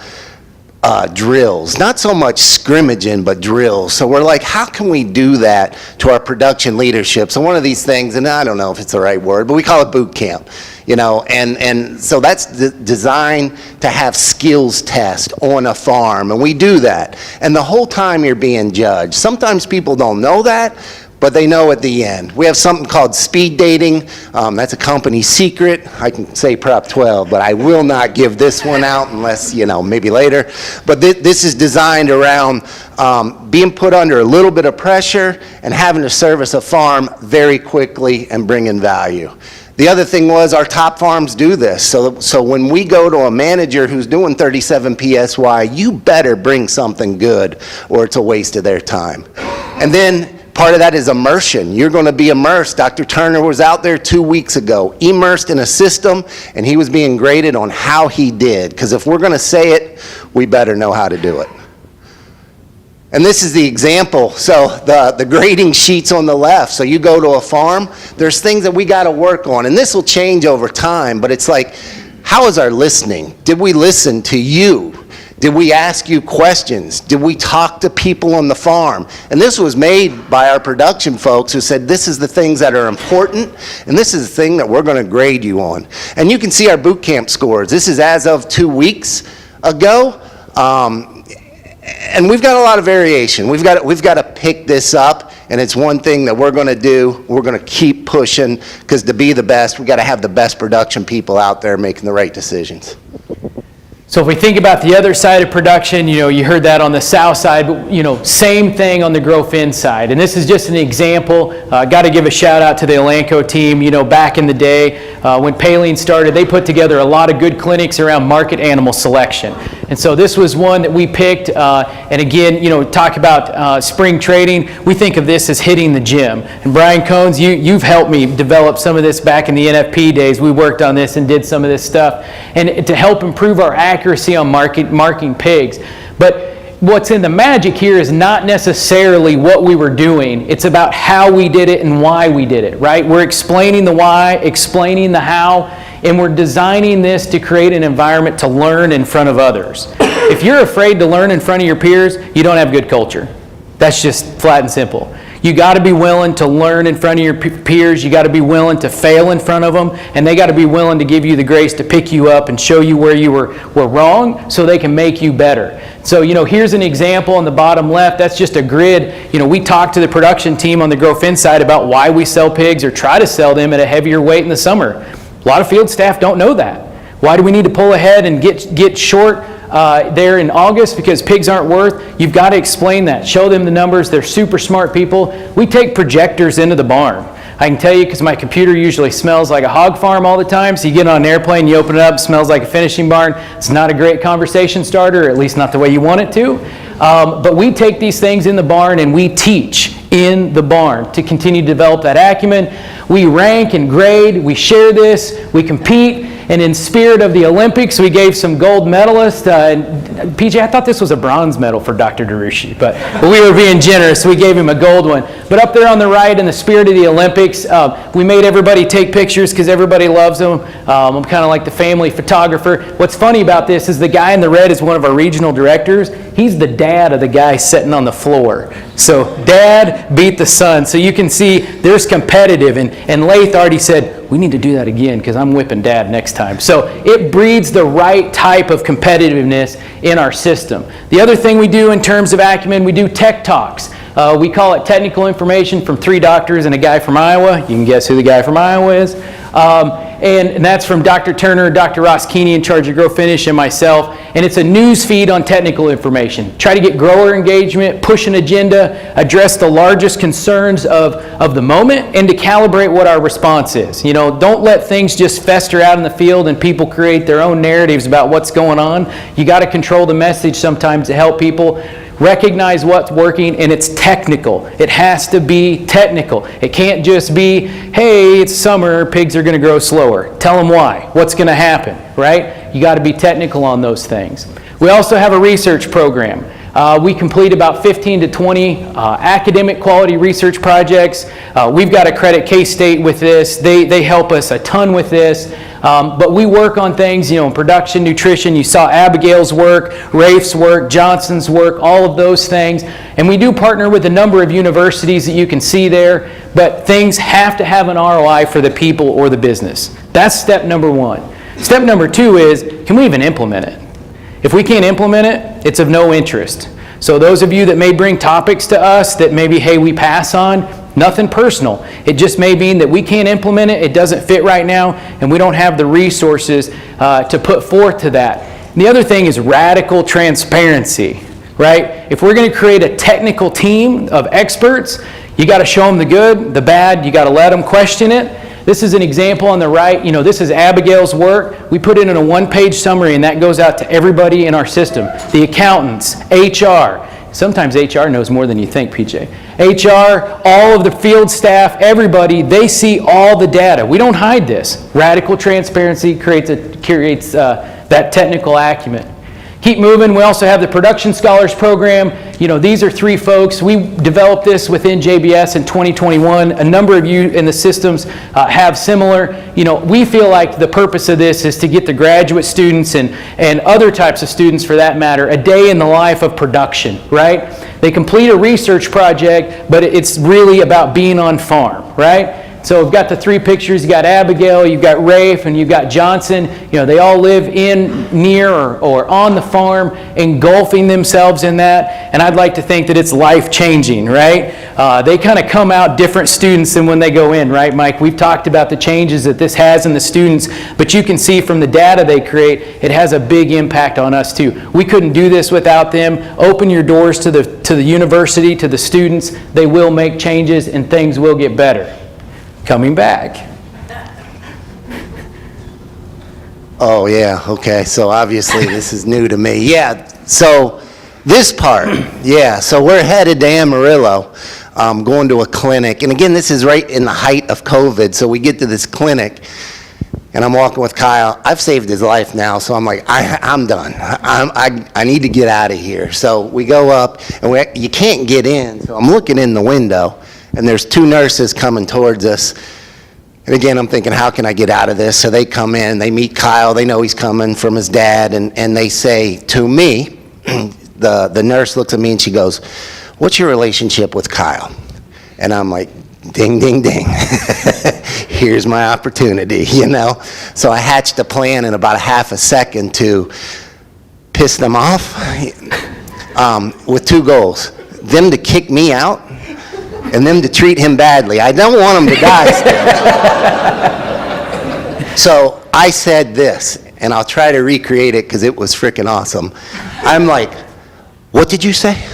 drills, not so much scrimmaging, but drills. So we're like, how can we do that to our production leadership? So one of these things, and I don't know if it's the right word, but we call it boot camp, you know, and so that's designed to have skills test on a farm, and we do that. And the whole time you're being judged. Sometimes people don't know that, but they know at the end. We have something called speed dating. That's a company secret. I can say Prop 12, but I will not give this one out unless, you know, maybe later. But this is designed around being put under a little bit of pressure and having to service a farm very quickly and bring in value. The other thing was our top farms do this. So when we go to a manager who's doing 37 PSY, you better bring something good or it's a waste of their time. And then part of that is immersion. You're going to be immersed. Dr. Turner was out there 2 weeks ago, immersed in a system, and he was being graded on how he did. Because if we're going to say it, we better know how to do it. And this is the example. So the grading sheets on the left. So you go to a farm, there's things that we got to work on. And this will change over time, but it's like, how is our listening? Did we listen to you? Did we ask you questions? Did we talk to people on the farm? And this was made by our production folks who said, this is the things that are important, and this is the thing that we're going to grade you on. And you can see our boot camp scores. This is as of 2 weeks ago. And we've got a lot of variation. We've got to pick this up, and it's one thing that we're going to do. We're going to keep pushing, because to be the best, we've got to have the best production people out there making the right decisions. So if we think about the other side of production, you know, you heard that on the south side, but, you know, same thing on the grow fin side. And this is just an example. Got to give a shout out to the Elanco team. You know, back in the day when Paline started, they put together a lot of good clinics around market animal selection. And so this was one that we picked. And again, you know, talk about spring trading. We think of this as hitting the gym. And Brian Cones, you've helped me develop some of this back in the NFP days. We worked on this and did some of this stuff. And to help improve our accuracy on marking pigs. But what's in the magic here is not necessarily what we were doing. It's about how we did it and why we did it, right? We're explaining the why, explaining the how, and we're designing this to create an environment to learn in front of others. If you're afraid to learn in front of your peers, you don't have good culture. That's just flat and simple. You got to be willing to learn in front of your peers. You got to be willing to fail in front of them, and they got to be willing to give you the grace to pick you up and show you where you were wrong so they can make you better. So, here's an example on the bottom left. That's just a grid. We talk to the production team on the Grow Fin side about why we sell pigs or try to sell them at a heavier weight in the summer. A lot of field staff don't know that. Why do we need to pull ahead and get short there in August? Because pigs aren't worth. You've got to explain that. Show them the numbers. They're super smart people. We take projectors into the barn. I can tell you because my computer usually smells like a hog farm all the time. So you get on an airplane, you open it up, it smells like a finishing barn. It's not a great conversation starter, or at least not the way you want it to. But we take these things in the barn and we teach in the barn to continue to develop that acumen. We rank and grade. We share this. We compete. And in spirit of the Olympics, we gave some gold medalists. PJ, I thought this was a bronze medal for Dr. DeRushi, but we were being generous. We gave him a gold one. But up there on the right, in the spirit of the Olympics, we made everybody take pictures because everybody loves them. I'm kind of like the family photographer. What's funny about this is the guy in the red is one of our regional directors. He's the dad of the guy sitting on the floor. So dad beat the son. So you can see there's competitive. And Lath already said, we need to do that again because I'm whipping dad next time. So it breeds the right type of competitiveness in our system. The other thing we do in terms of acumen, we do tech talks. We call it technical information from 3 doctors and a guy from Iowa. You can guess who the guy from Iowa is. And that's from Dr. Turner, Dr. Ross Keeney in charge of Grow Finish, and myself. And it's a news feed on technical information. Try to get grower engagement, push an agenda, address the largest concerns of the moment, and to calibrate what our response is. Don't let things just fester out in the field and people create their own narratives about what's going on. You got to control the message sometimes to help people recognize what's working, and it's technical. It has to be technical. It can't just be, hey, it's summer, pigs are going to grow slower. Tell them why. What's going to happen, right? You got to be technical on those things. We also have a research program. We complete about 15 to 20 academic quality research projects. We've got to credit K-State with this. They help us a ton with this. But we work on things, in production, nutrition. You saw Abigail's work, Rafe's work, Johnson's work, all of those things. And we do partner with a number of universities that you can see there. But things have to have an ROI for the people or the business. That's step number 1. Step number 2 is, can we even implement it? If we can't implement it, it's of no interest. So those of you that may bring topics to us that maybe, hey, we pass on, nothing personal. It just may mean that we can't implement it, it doesn't fit right now, and we don't have the resources to put forth to that. And the other thing is radical transparency, right? If we're going to create a technical team of experts, you got to show them the good, the bad, you got to let them question it. This is an example on the right. This is Abigail's work. We put it in a 1-page summary, and that goes out to everybody in our system. The accountants, HR. Sometimes HR knows more than you think, PJ. HR, all of the field staff, everybody, they see all the data. We don't hide this. Radical transparency creates that technical acumen. Keep moving. We also have the Production Scholars Program. These are 3 folks. We developed this within JBS in 2021. A number of you in the systems have similar. We feel like the purpose of this is to get the graduate students and other types of students, for that matter, a day in the life of production, right? They complete a research project, but it's really about being on farm, right? So we've got the 3 pictures. You've got Abigail, you've got Rafe, and you've got Johnson. They all live near or on the farm, engulfing themselves in that. And I'd like to think that it's life-changing, right? They kind of come out different students than when they go in, right, Mike? We've talked about the changes that this has in the students, but you can see from the data they create, it has a big impact on us too. We couldn't do this without them. Open your doors to the university, to the students. They will make changes, and things will get better. Coming back. Oh, yeah, okay. So obviously this is new to me. Yeah, so this part, so we're headed to Amarillo, going to a clinic. And again, this is right in the height of COVID. So we get to this clinic, and I'm walking with Kyle. I've saved his life now, so I'm like, I'm done. I need to get out of here. So we go up, and you can't get in. So I'm looking in the window, and there's 2 nurses coming towards us. And again, I'm thinking, how can I get out of this? So they come in, they meet Kyle, they know he's coming from his dad, and they say to me, the nurse looks at me and she goes, what's your relationship with Kyle? And I'm like, ding, ding, ding. Here's my opportunity, you know? So I hatched a plan in about a half a second to piss them off with two goals. Them to kick me out and them to treat him badly. I don't want him to die still. So I said this, and I'll try to recreate it because it was freaking awesome. I'm like, what did you say?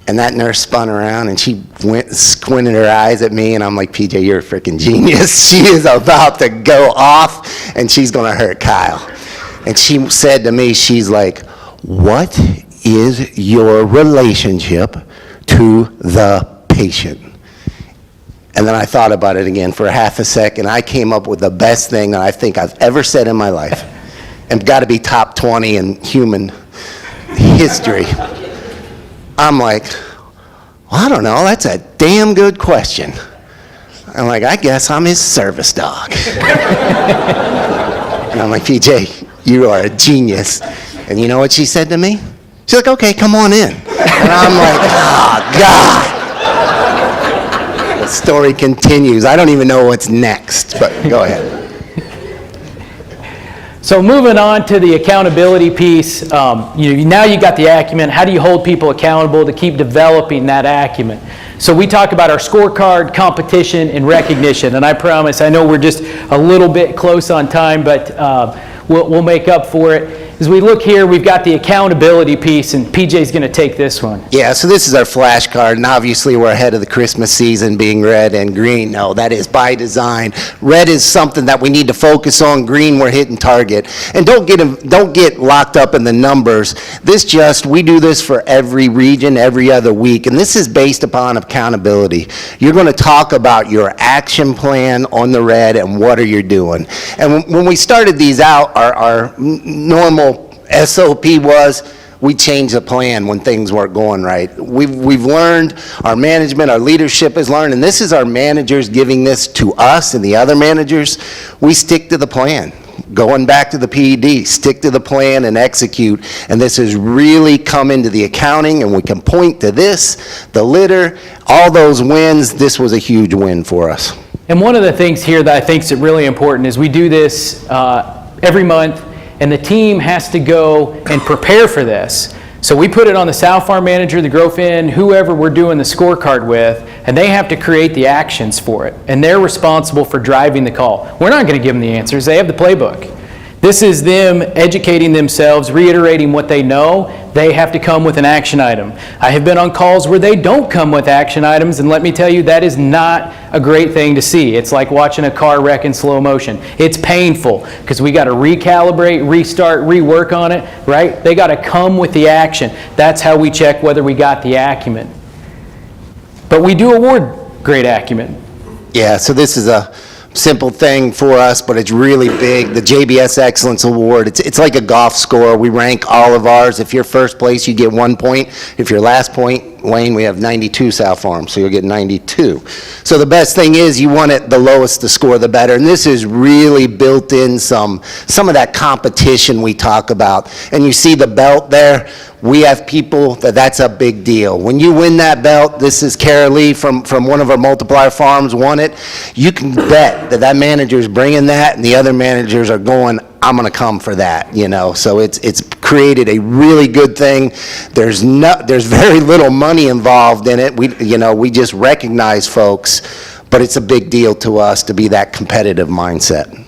And that nurse spun around and she went squinted her eyes at me, and I'm like, PJ, you're a freaking genius. She is about to go off and she's gonna hurt Kyle. And she said to me, she's like, what is your relationship to the patient? And then I thought about it again for a half a second. I came up with the best thing that I think I've ever said in my life, and got to be top 20 in human history. I'm like, well, I don't know, that's a damn good question. I'm like, I guess I'm his service dog. And I'm like, PJ, you are a genius. And you know what she said to me? She's like, okay, come on in. And I'm like, oh, God. The story continues. I don't even know what's next, but go ahead. So moving on to the accountability piece, now you got the acumen. How do you hold people accountable to keep developing that acumen? So we talk about our scorecard, competition, and recognition. And I promise, I know we're just a little bit close on time, but we'll make up for it. As we look here, we've got the accountability piece, and PJ's going to take this one. Yeah, so this is our flashcard, and obviously we're ahead of the Christmas season being red and green. No, that is by design. Red is something that we need to focus on. Green, we're hitting target. And don't get locked up in the numbers. We do this for every region, every other week, and this is based upon accountability. You're going to talk about your action plan on the red and what are you doing. And when we started these out, our normal SOP was we change the plan when things weren't going right. We've learned, our management, our leadership has learned, and this is our managers giving this to us and the other managers. We stick to the plan. Going back to the PED, stick to the plan and execute. And this has really come into the accounting, and we can point to this, the litter, all those wins. This was a huge win for us. And one of the things here that I think is really important is we do this every month, and the team has to go and prepare for this. So we put it on the sow farm manager, the Growth Inn, whoever we're doing the scorecard with, and they have to create the actions for it. And they're responsible for driving the call. We're not going to give them the answers. They have the playbook. This is them educating themselves, reiterating what they know. They have to come with an action item. I have been on calls where they don't come with action items, and let me tell you, that is not a great thing to see. It's like watching a car wreck in slow motion. It's painful because we got to recalibrate, restart, rework on it, right? They got to come with the action. That's how we check whether we got the acumen. But we do award great acumen. Yeah, so this is a simple thing for us, but it's really big. The JBS Excellence Award, it's like a golf score. We rank all of ours. If you're first place, you get 1 point. If you're last point, Wayne, we have 92 sow farms, so you'll get 92. So the best thing is you want it the lowest the score, the better. And this is really built in some of that competition we talk about. And you see the belt there. We have people that's a big deal. When you win that belt, this is Cara Lee from one of our multiplier farms won it. You can bet that manager's bringing that, and the other managers are going, I'm going to come for that, you know. So it's created a really good thing. There's very little money involved in it. We just recognize folks, but it's a big deal to us to be that competitive mindset.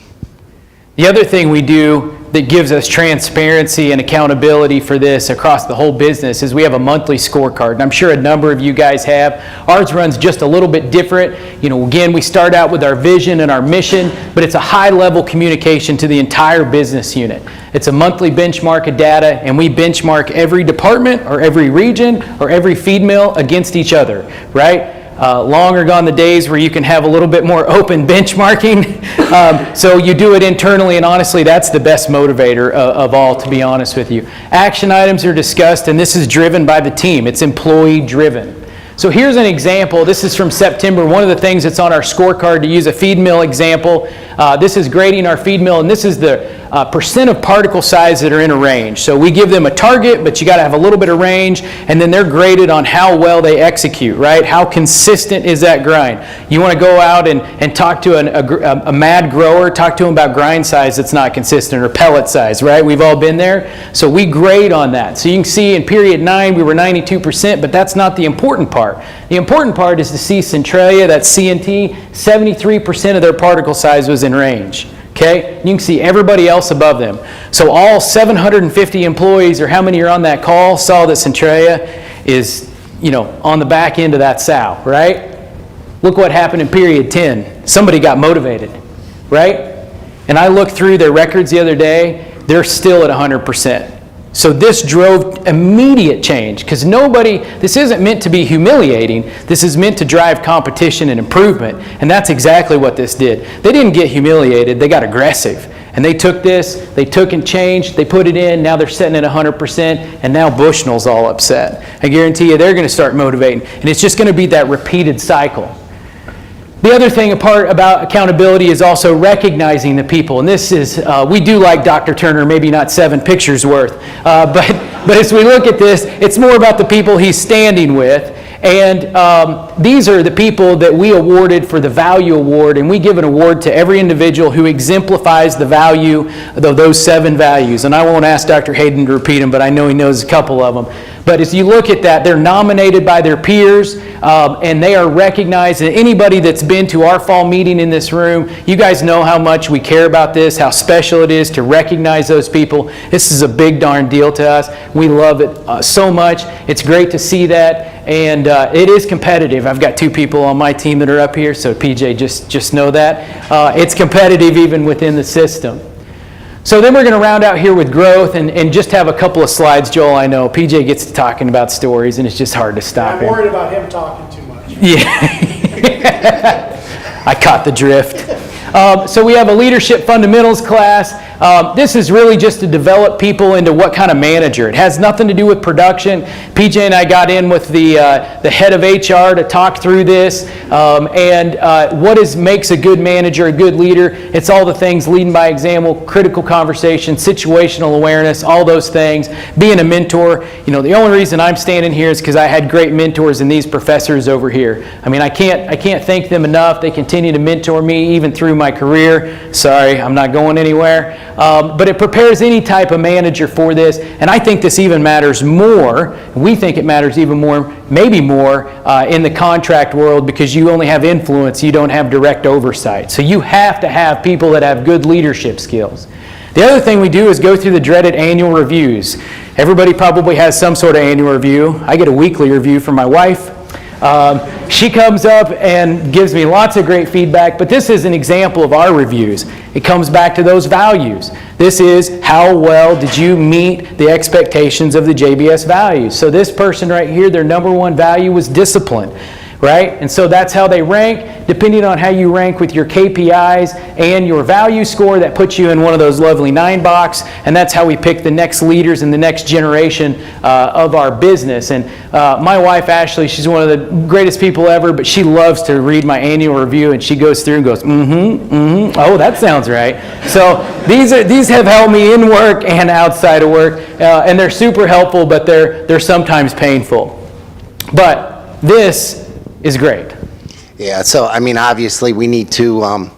The other thing we do that gives us transparency and accountability for this across the whole business is we have a monthly scorecard, and I'm sure a number of you guys have. Ours runs just a little bit different. Again, we start out with our vision and our mission, but it's a high-level communication to the entire business unit. It's a monthly benchmark of data, and we benchmark every department or every region or every feed mill against each other, right? Long are gone the days where you can have a little bit more open benchmarking. So you do it internally, and honestly, that's the best motivator of all, to be honest with you. Action items are discussed, and this is driven by the team. It's employee driven. So here's an example. This is from September. One of the things that's on our scorecard, to use a feed mill example, this is grading our feed mill, and this is the percent of particle size that are in a range. So we give them a target, but you got to have a little bit of range, and then they're graded on how well they execute, right? How consistent is that grind? You want to go out and talk to a mad grower, talk to them about grind size that's not consistent, or pellet size, right? We've all been there. So we grade on that. So you can see in period 9 we were 92%, but that's not the important part. The important part is to see Centralia, that's CNT, 73% of their particle size was in range. Okay? You can see everybody else above them. So all 750 employees, or how many are on that call, saw that Centralia is, on the back end of that sow, right? Look what happened in period 10. Somebody got motivated, right? And I looked through their records the other day. They're still at 100%. So this drove immediate change, because this isn't meant to be humiliating. This is meant to drive competition and improvement. And that's exactly what this did. They didn't get humiliated, they got aggressive. And they took this, they took and changed, they put it in, now they're sitting at 100%, and now Bushnell's all upset. I guarantee you they're going to start motivating. And it's just going to be that repeated cycle. The other thing about accountability is also recognizing the people. And this is, we do like Dr. Turner, maybe not 7 pictures worth. But as we look at this, it's more about the people he's standing with. And these are the people that we awarded for the Value Award. And we give an award to every individual who exemplifies the value of those 7 values. And I won't ask Dr. Hayden to repeat them, but I know he knows a couple of them. But as you look at that, they're nominated by their peers, and they are recognized. And anybody that's been to our fall meeting in this room, you guys know how much we care about this, how special it is to recognize those people. This is a big darn deal to us. We love it so much. It's great to see that, and it is competitive. I've got 2 people on my team that are up here, so PJ, just know that. It's competitive even within the system. So then we're going to round out here with growth and just have a couple of slides. Joel, I know, PJ gets to talking about stories, and it's just hard to stop him. I'm worried about him talking too much. Yeah. I caught the drift. So we have a leadership fundamentals class. This is really just to develop people into what kind of manager. It has nothing to do with production. PJ and I got in with the head of HR to talk through this. What makes a good manager, a good leader? It's all the things: leading by example, critical conversation, situational awareness, all those things. Being a mentor. The only reason I'm standing here is because I had great mentors in these professors over here. I mean, I can't thank them enough. They continue to mentor me even through my career. Sorry, I'm not going anywhere. But it prepares any type of manager for this, and I think this even matters more. We think it matters even more, maybe more, in the contract world, because you only have influence, you don't have direct oversight. So you have to have people that have good leadership skills. The other thing we do is go through the dreaded annual reviews. Everybody probably has some sort of annual review. I get a weekly review from my wife. She comes up and gives me lots of great feedback, but this is an example of our reviews. It comes back to those values. This is how well did you meet the expectations of the JBS values. So this person right here, their number 1 value was discipline. Right? And so that's how they rank. Depending on how you rank with your KPIs and your value score, that puts you in one of those lovely 9 box, and that's how we pick the next leaders and the next generation of our business. And my wife, Ashley, she's one of the greatest people ever, but she loves to read my annual review, and she goes through and goes, oh, that sounds right. So these have helped me in work and outside of work, and they're super helpful, but they're sometimes painful. But this is great. Yeah, so obviously we need to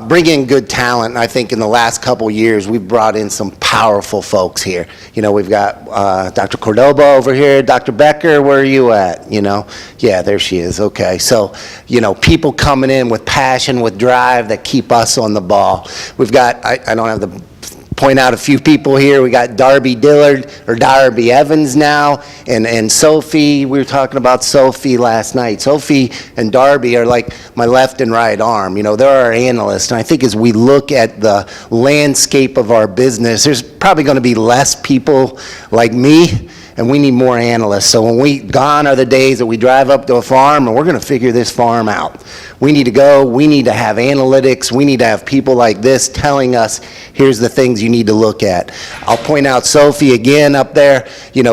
bring in good talent. And I think in the last couple years we've brought in some powerful folks here. We've got Dr. Cordoba over here. Dr. Becker, where are you at? Yeah, there she is. Okay, so people coming in with passion, with drive, that keep us on the ball. We've got, I don't have the point out a few people here. We got Darby Dillard, or Darby Evans now, and Sophie. We were talking about Sophie last night. Sophie and Darby are like my left and right arm. They're our analysts. And I think as we look at the landscape of our business, there's probably going to be less people like me, and we need more analysts. So gone are the days that we drive up to a farm and we're going to figure this farm out. We need to go, we need to have analytics, we need to have people like this telling us, here's the things you need to look at. I'll point out Sophie again up there.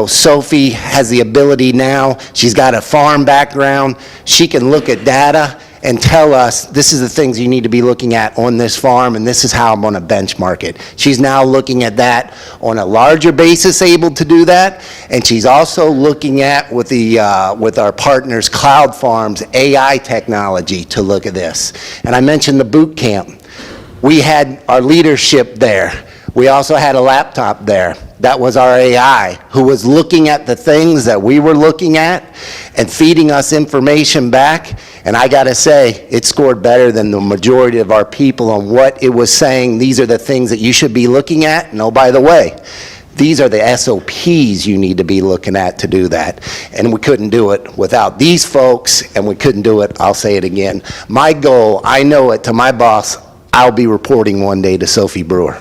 Sophie has the ability now, she's got a farm background, she can look at data and tell us, this is the things you need to be looking at on this farm, and this is how I'm going to benchmark it. She's now looking at that on a larger basis, able to do that, and she's also looking at, with our partners, Cloud Farms, AI technology to look at this. And I mentioned the boot camp. We had our leadership there. We also had a laptop there. That was our AI, who was looking at the things that we were looking at and feeding us information back. And I gotta say, it scored better than the majority of our people on what it was saying. These are the things that you should be looking at. And oh, by the way, these are the SOPs you need to be looking at to do that. And we couldn't do it without these folks, and we couldn't do it, I'll say it again. My goal, I know it, to my boss, I'll be reporting one day to Sophie Brewer.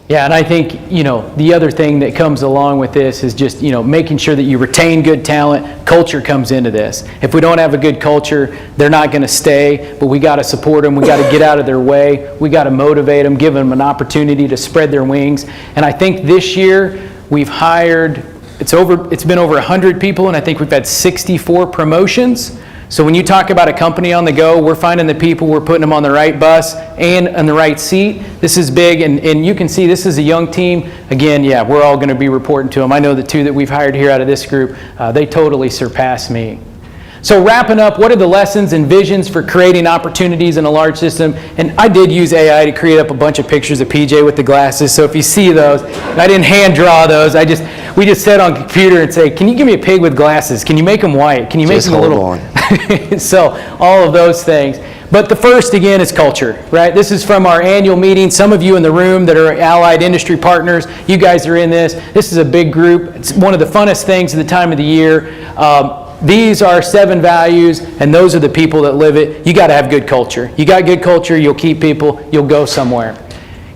Yeah, and I think, the other thing that comes along with this is just, making sure that you retain good talent. Culture comes into this. If we don't have a good culture, they're not going to stay, but we got to support them. We got to get out of their way. We got to motivate them, give them an opportunity to spread their wings. And I think this year we've hired, it's been over 100 people, and I think we've had 64 promotions. So when you talk about a company on the go, we're finding the people, we're putting them on the right bus and on the right seat. This is big, and you can see this is a young team. Again, yeah, we're all going to be reporting to them. I know the two that we've hired here out of this group, they totally surpass me. So wrapping up, what are the lessons and visions for creating opportunities in a large system? And I did use AI to create up a bunch of pictures of PJ with the glasses. So if you see those, and I didn't hand draw those. We just sat on computer and say, can you give me a pig with glasses? Can you make them white? Can you make them a little? On. So all of those things. But the first, again, is culture, right? This is from our annual meeting. Some of you in the room that are allied industry partners, you guys are in this. This is a big group. It's one of the funnest things at the time of the year. These are 7 values, and those are the people that live it. You got to have good culture. You got good culture, you'll keep people, you'll go somewhere.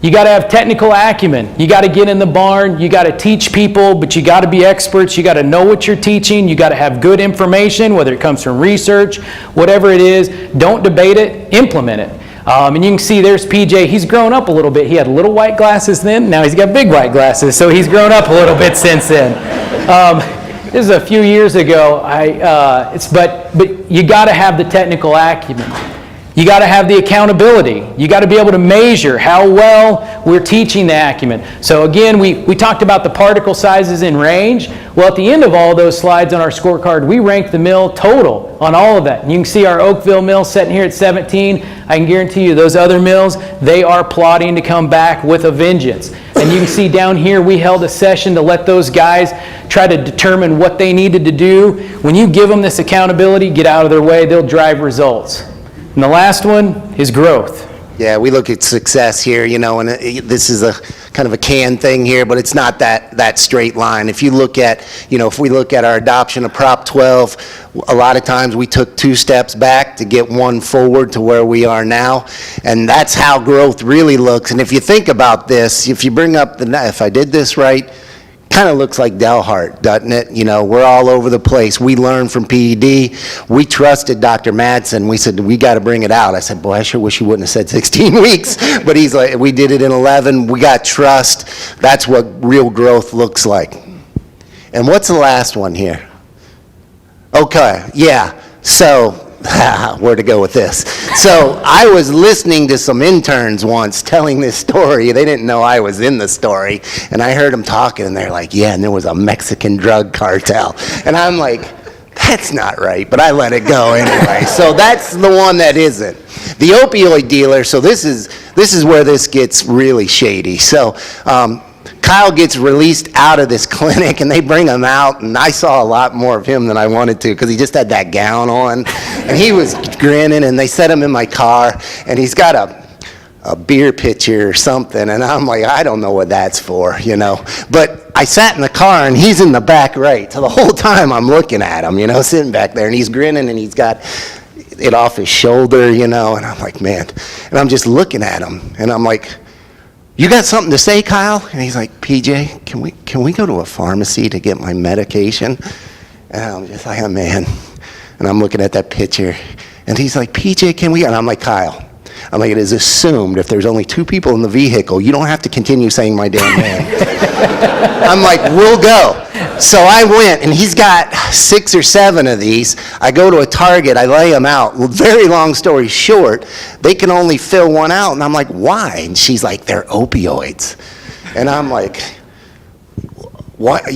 You got to have technical acumen. You got to get in the barn. You got to teach people, but you got to be experts. You got to know what you're teaching. You got to have good information, whether it comes from research, whatever it is. Don't debate it, implement it. And you can see there's PJ. He's grown up a little bit. He had little white glasses then. Now he's got big white glasses, so he's grown up a little bit since then. This is a few years ago. But you got to have the technical acumen. You got to have the accountability. You got to be able to measure how well we're teaching the acumen. So again, we talked about the particle sizes in range. Well, at the end of all those slides on our scorecard, we ranked the mill total on all of that. And you can see our Oakville mill sitting here at 17. I can guarantee you those other mills, they are plotting to come back with a vengeance. And you can see down here, we held a session to let those guys try to determine what they needed to do. When you give them this accountability, get out of their way, they'll drive results. And the last one is growth. Yeah, we look at success here, and this is a kind of a canned thing here, but it's not that straight line. If you look at, if we look at our adoption of Prop 12, a lot of times we took 2 steps back to get 1 forward to where we are now, and that's how growth really looks. And if you think about this, if you bring up if I did this right, kind of looks like Delhart, doesn't it? We're all over the place. We learned from PED. We trusted Dr. Madsen. We said, we got to bring it out. I said, boy, I sure wish you wouldn't have said 16 weeks. But he's like, we did it in 11. We got trust. That's what real growth looks like. And what's the last one here? Okay, yeah. So, where to go with this? So I was listening to some interns once telling this story. They didn't know I was in the story. And I heard them talking, and they're like, yeah, and there was a Mexican drug cartel. And I'm like, that's not right. But I let it go anyway. So that's the one that isn't. The opioid dealer, so this is where this gets really shady. So Kyle gets released out of this clinic, and they bring him out, and I saw a lot more of him than I wanted to because he just had that gown on, and he was grinning, and they set him in my car, and he's got a beer pitcher or something, and I'm like, I don't know what that's for, But I sat in the car, and he's in the back right, so the whole time I'm looking at him, sitting back there, and he's grinning, and he's got it off his shoulder, and I'm like, man, and I'm just looking at him, and I'm like, you got something to say, Kyle? And he's like, PJ, can we go to a pharmacy to get my medication? And I'm just like, oh, man. And I'm looking at that picture. And he's like, PJ, can we? And I'm like, Kyle. I'm like, it is assumed if there's only 2 people in the vehicle, you don't have to continue saying my damn name. I'm like, we'll go. So I went, and he's got 6 or 7 of these. I go to a Target, I lay them out. Well, very long story short, they can only fill one out. And I'm like, why? And she's like, they're opioids. And I'm like, what,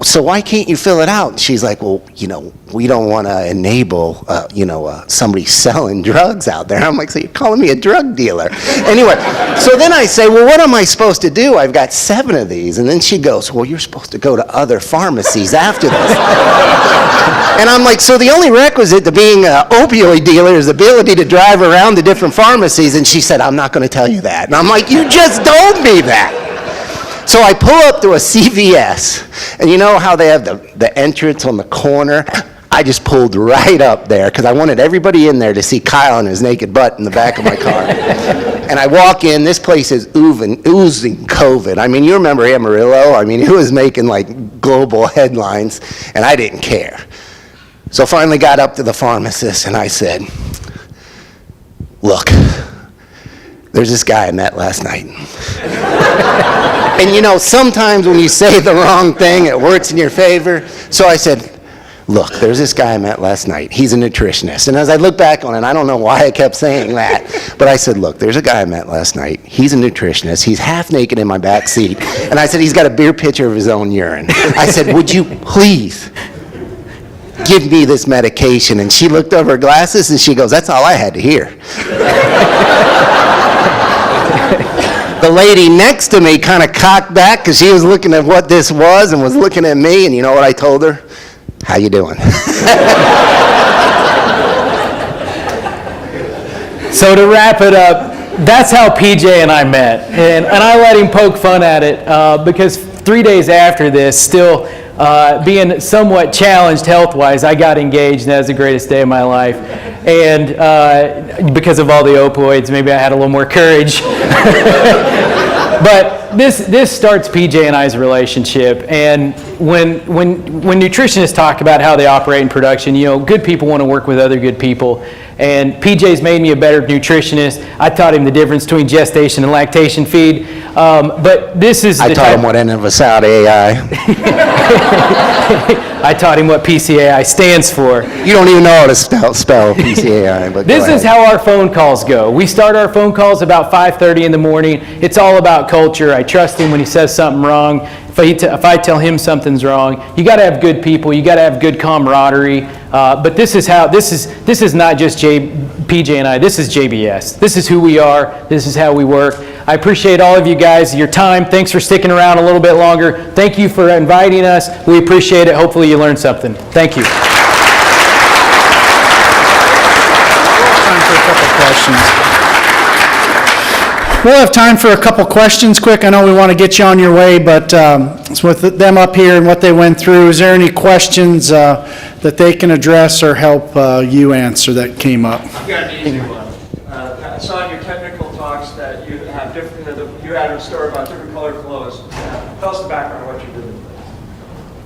so why can't you fill it out? And she's like, well, we don't want to enable, somebody selling drugs out there. I'm like, so you're calling me a drug dealer? Anyway, so then I say, well, what am I supposed to do? I've got 7 of these. And then she goes, well, you're supposed to go to other pharmacies after this. And I'm like, so the only requisite to being an opioid dealer is the ability to drive around to different pharmacies. And she said, I'm not going to tell you that. And I'm like, you just told me that. So I pull up to a CVS, and you know how they have the entrance on the corner? I just pulled right up there because I wanted everybody in there to see Kyle and his naked butt in the back of my car. And I walk in, this place is oozing COVID. I mean, you remember Amarillo? I mean, it was making like global headlines, and I didn't care. So finally got up to the pharmacist, and I said, look, there's this guy I met last night. And sometimes when you say the wrong thing, it works in your favor. So I said, look, there's this guy I met last night. He's a nutritionist. And as I look back on it, I don't know why I kept saying that, but I said, look, there's a guy I met last night. He's a nutritionist. He's half naked in my back seat. And I said, he's got a beer pitcher of his own urine. I said, would you please give me this medication? And she looked over her glasses and she goes, that's all I had to hear. The lady next to me kind of cocked back because she was looking at what this was and was looking at me, and you know what I told her? How you doing? So to wrap it up, that's how PJ and I met. And I let him poke fun at it because 3 days after this, still being somewhat challenged health-wise, I got engaged, and that was the greatest day of my life. And because of all the opioids, maybe I had a little more courage. But this starts PJ and I's relationship. And when nutritionists talk about how they operate in production, good people want to work with other good people. And PJ's made me a better nutritionist. I taught him the difference between gestation and lactation feed. But this is I taught him what NFSAUD AI. I taught him what PCAI stands for. You don't even know how to spell PCAI, but this is how our phone calls go. We start our phone calls about 5:30 in the morning. It's all about culture. I trust him when he says something wrong. If I tell him something's wrong, you got to have good people. You got to have good camaraderie. But this is not just PJ and I. This is JBS. This is who we are. This is how we work. I appreciate all of you guys, your time. Thanks for sticking around a little bit longer. Thank you for inviting us. We appreciate it. Hopefully you learned something. Thank you. We'll have time for a couple questions quick. I know we want to get you on your way, but with them up here and what they went through, is there any questions that they can address or help you answer that came up? I've got an easy one. I saw in your technical talks that you had you had a story about different colored clothes. Tell us the background of what you did.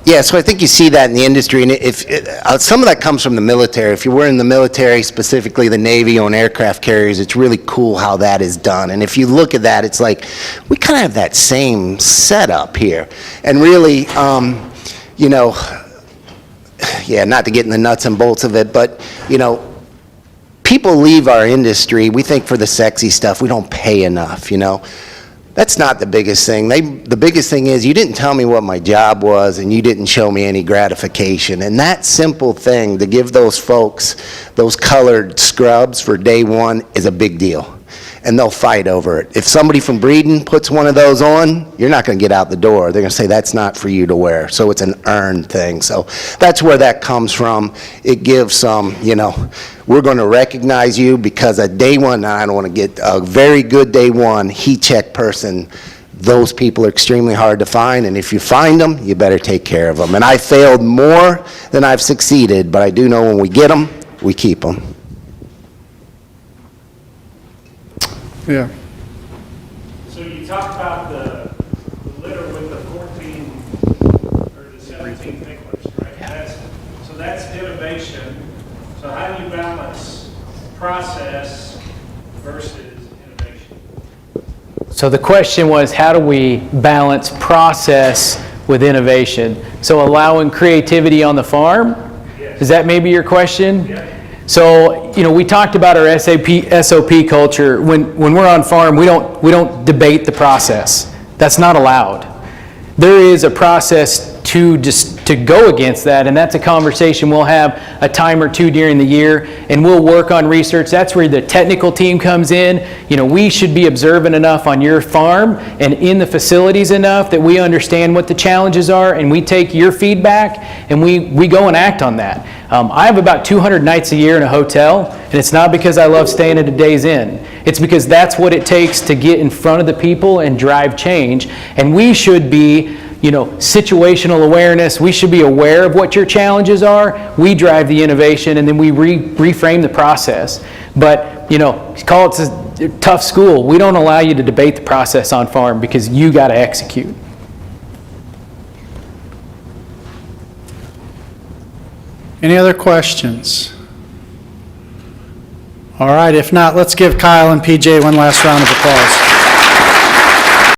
Yeah, so I think you see that in the industry, and some of that comes from the military. If you were in the military, specifically the Navy on aircraft carriers, it's really cool how that is done. And if you look at that, it's like, we kind of have that same setup here. And really, not to get in the nuts and bolts of it, but, people leave our industry, we think for the sexy stuff, we don't pay enough, That's not the biggest thing. The biggest thing is you didn't tell me what my job was, and you didn't show me any gratification. And that simple thing to give those folks those colored scrubs for day one is a big deal. And they'll fight over it. If somebody from Breeden puts one of those on, you're not going to get out the door. They're going to say, that's not for you to wear. So it's an earned thing. So that's where that comes from. It gives some, we're going to recognize you because at day one, I don't want to get a very good day one, heat check person. Those people are extremely hard to find. And if you find them, you better take care of them. And I failed more than I've succeeded, but I do know when we get them, we keep them. Yeah. So you talked about the litter with the 14 or the 17 picklers, right? That's innovation. So how do you balance process versus innovation? So the question was, how do we balance process with innovation. So allowing creativity on the farm? Is that maybe your question? So, we talked about our SOP culture. When we're on farm, we don't debate the process. That's not allowed. There is a process to go against that, and that's a conversation we'll have a time or two during the year, and we'll work on research. That's where the technical team comes in. We should be observant enough on your farm and in the facilities enough that we understand what the challenges are, and we take your feedback and we go and act on that. I have about 200 nights a year in a hotel, and it's not because I love staying at a Days Inn. It's because that's what it takes to get in front of the people and drive change, and we should be situational awareness. We should be aware of what your challenges are. We drive the innovation, and then we reframe the process. But, call it a tough school. We don't allow you to debate the process on farm because you got to execute. Any other questions? All right, if not, let's give Kyle and PJ one last round of applause.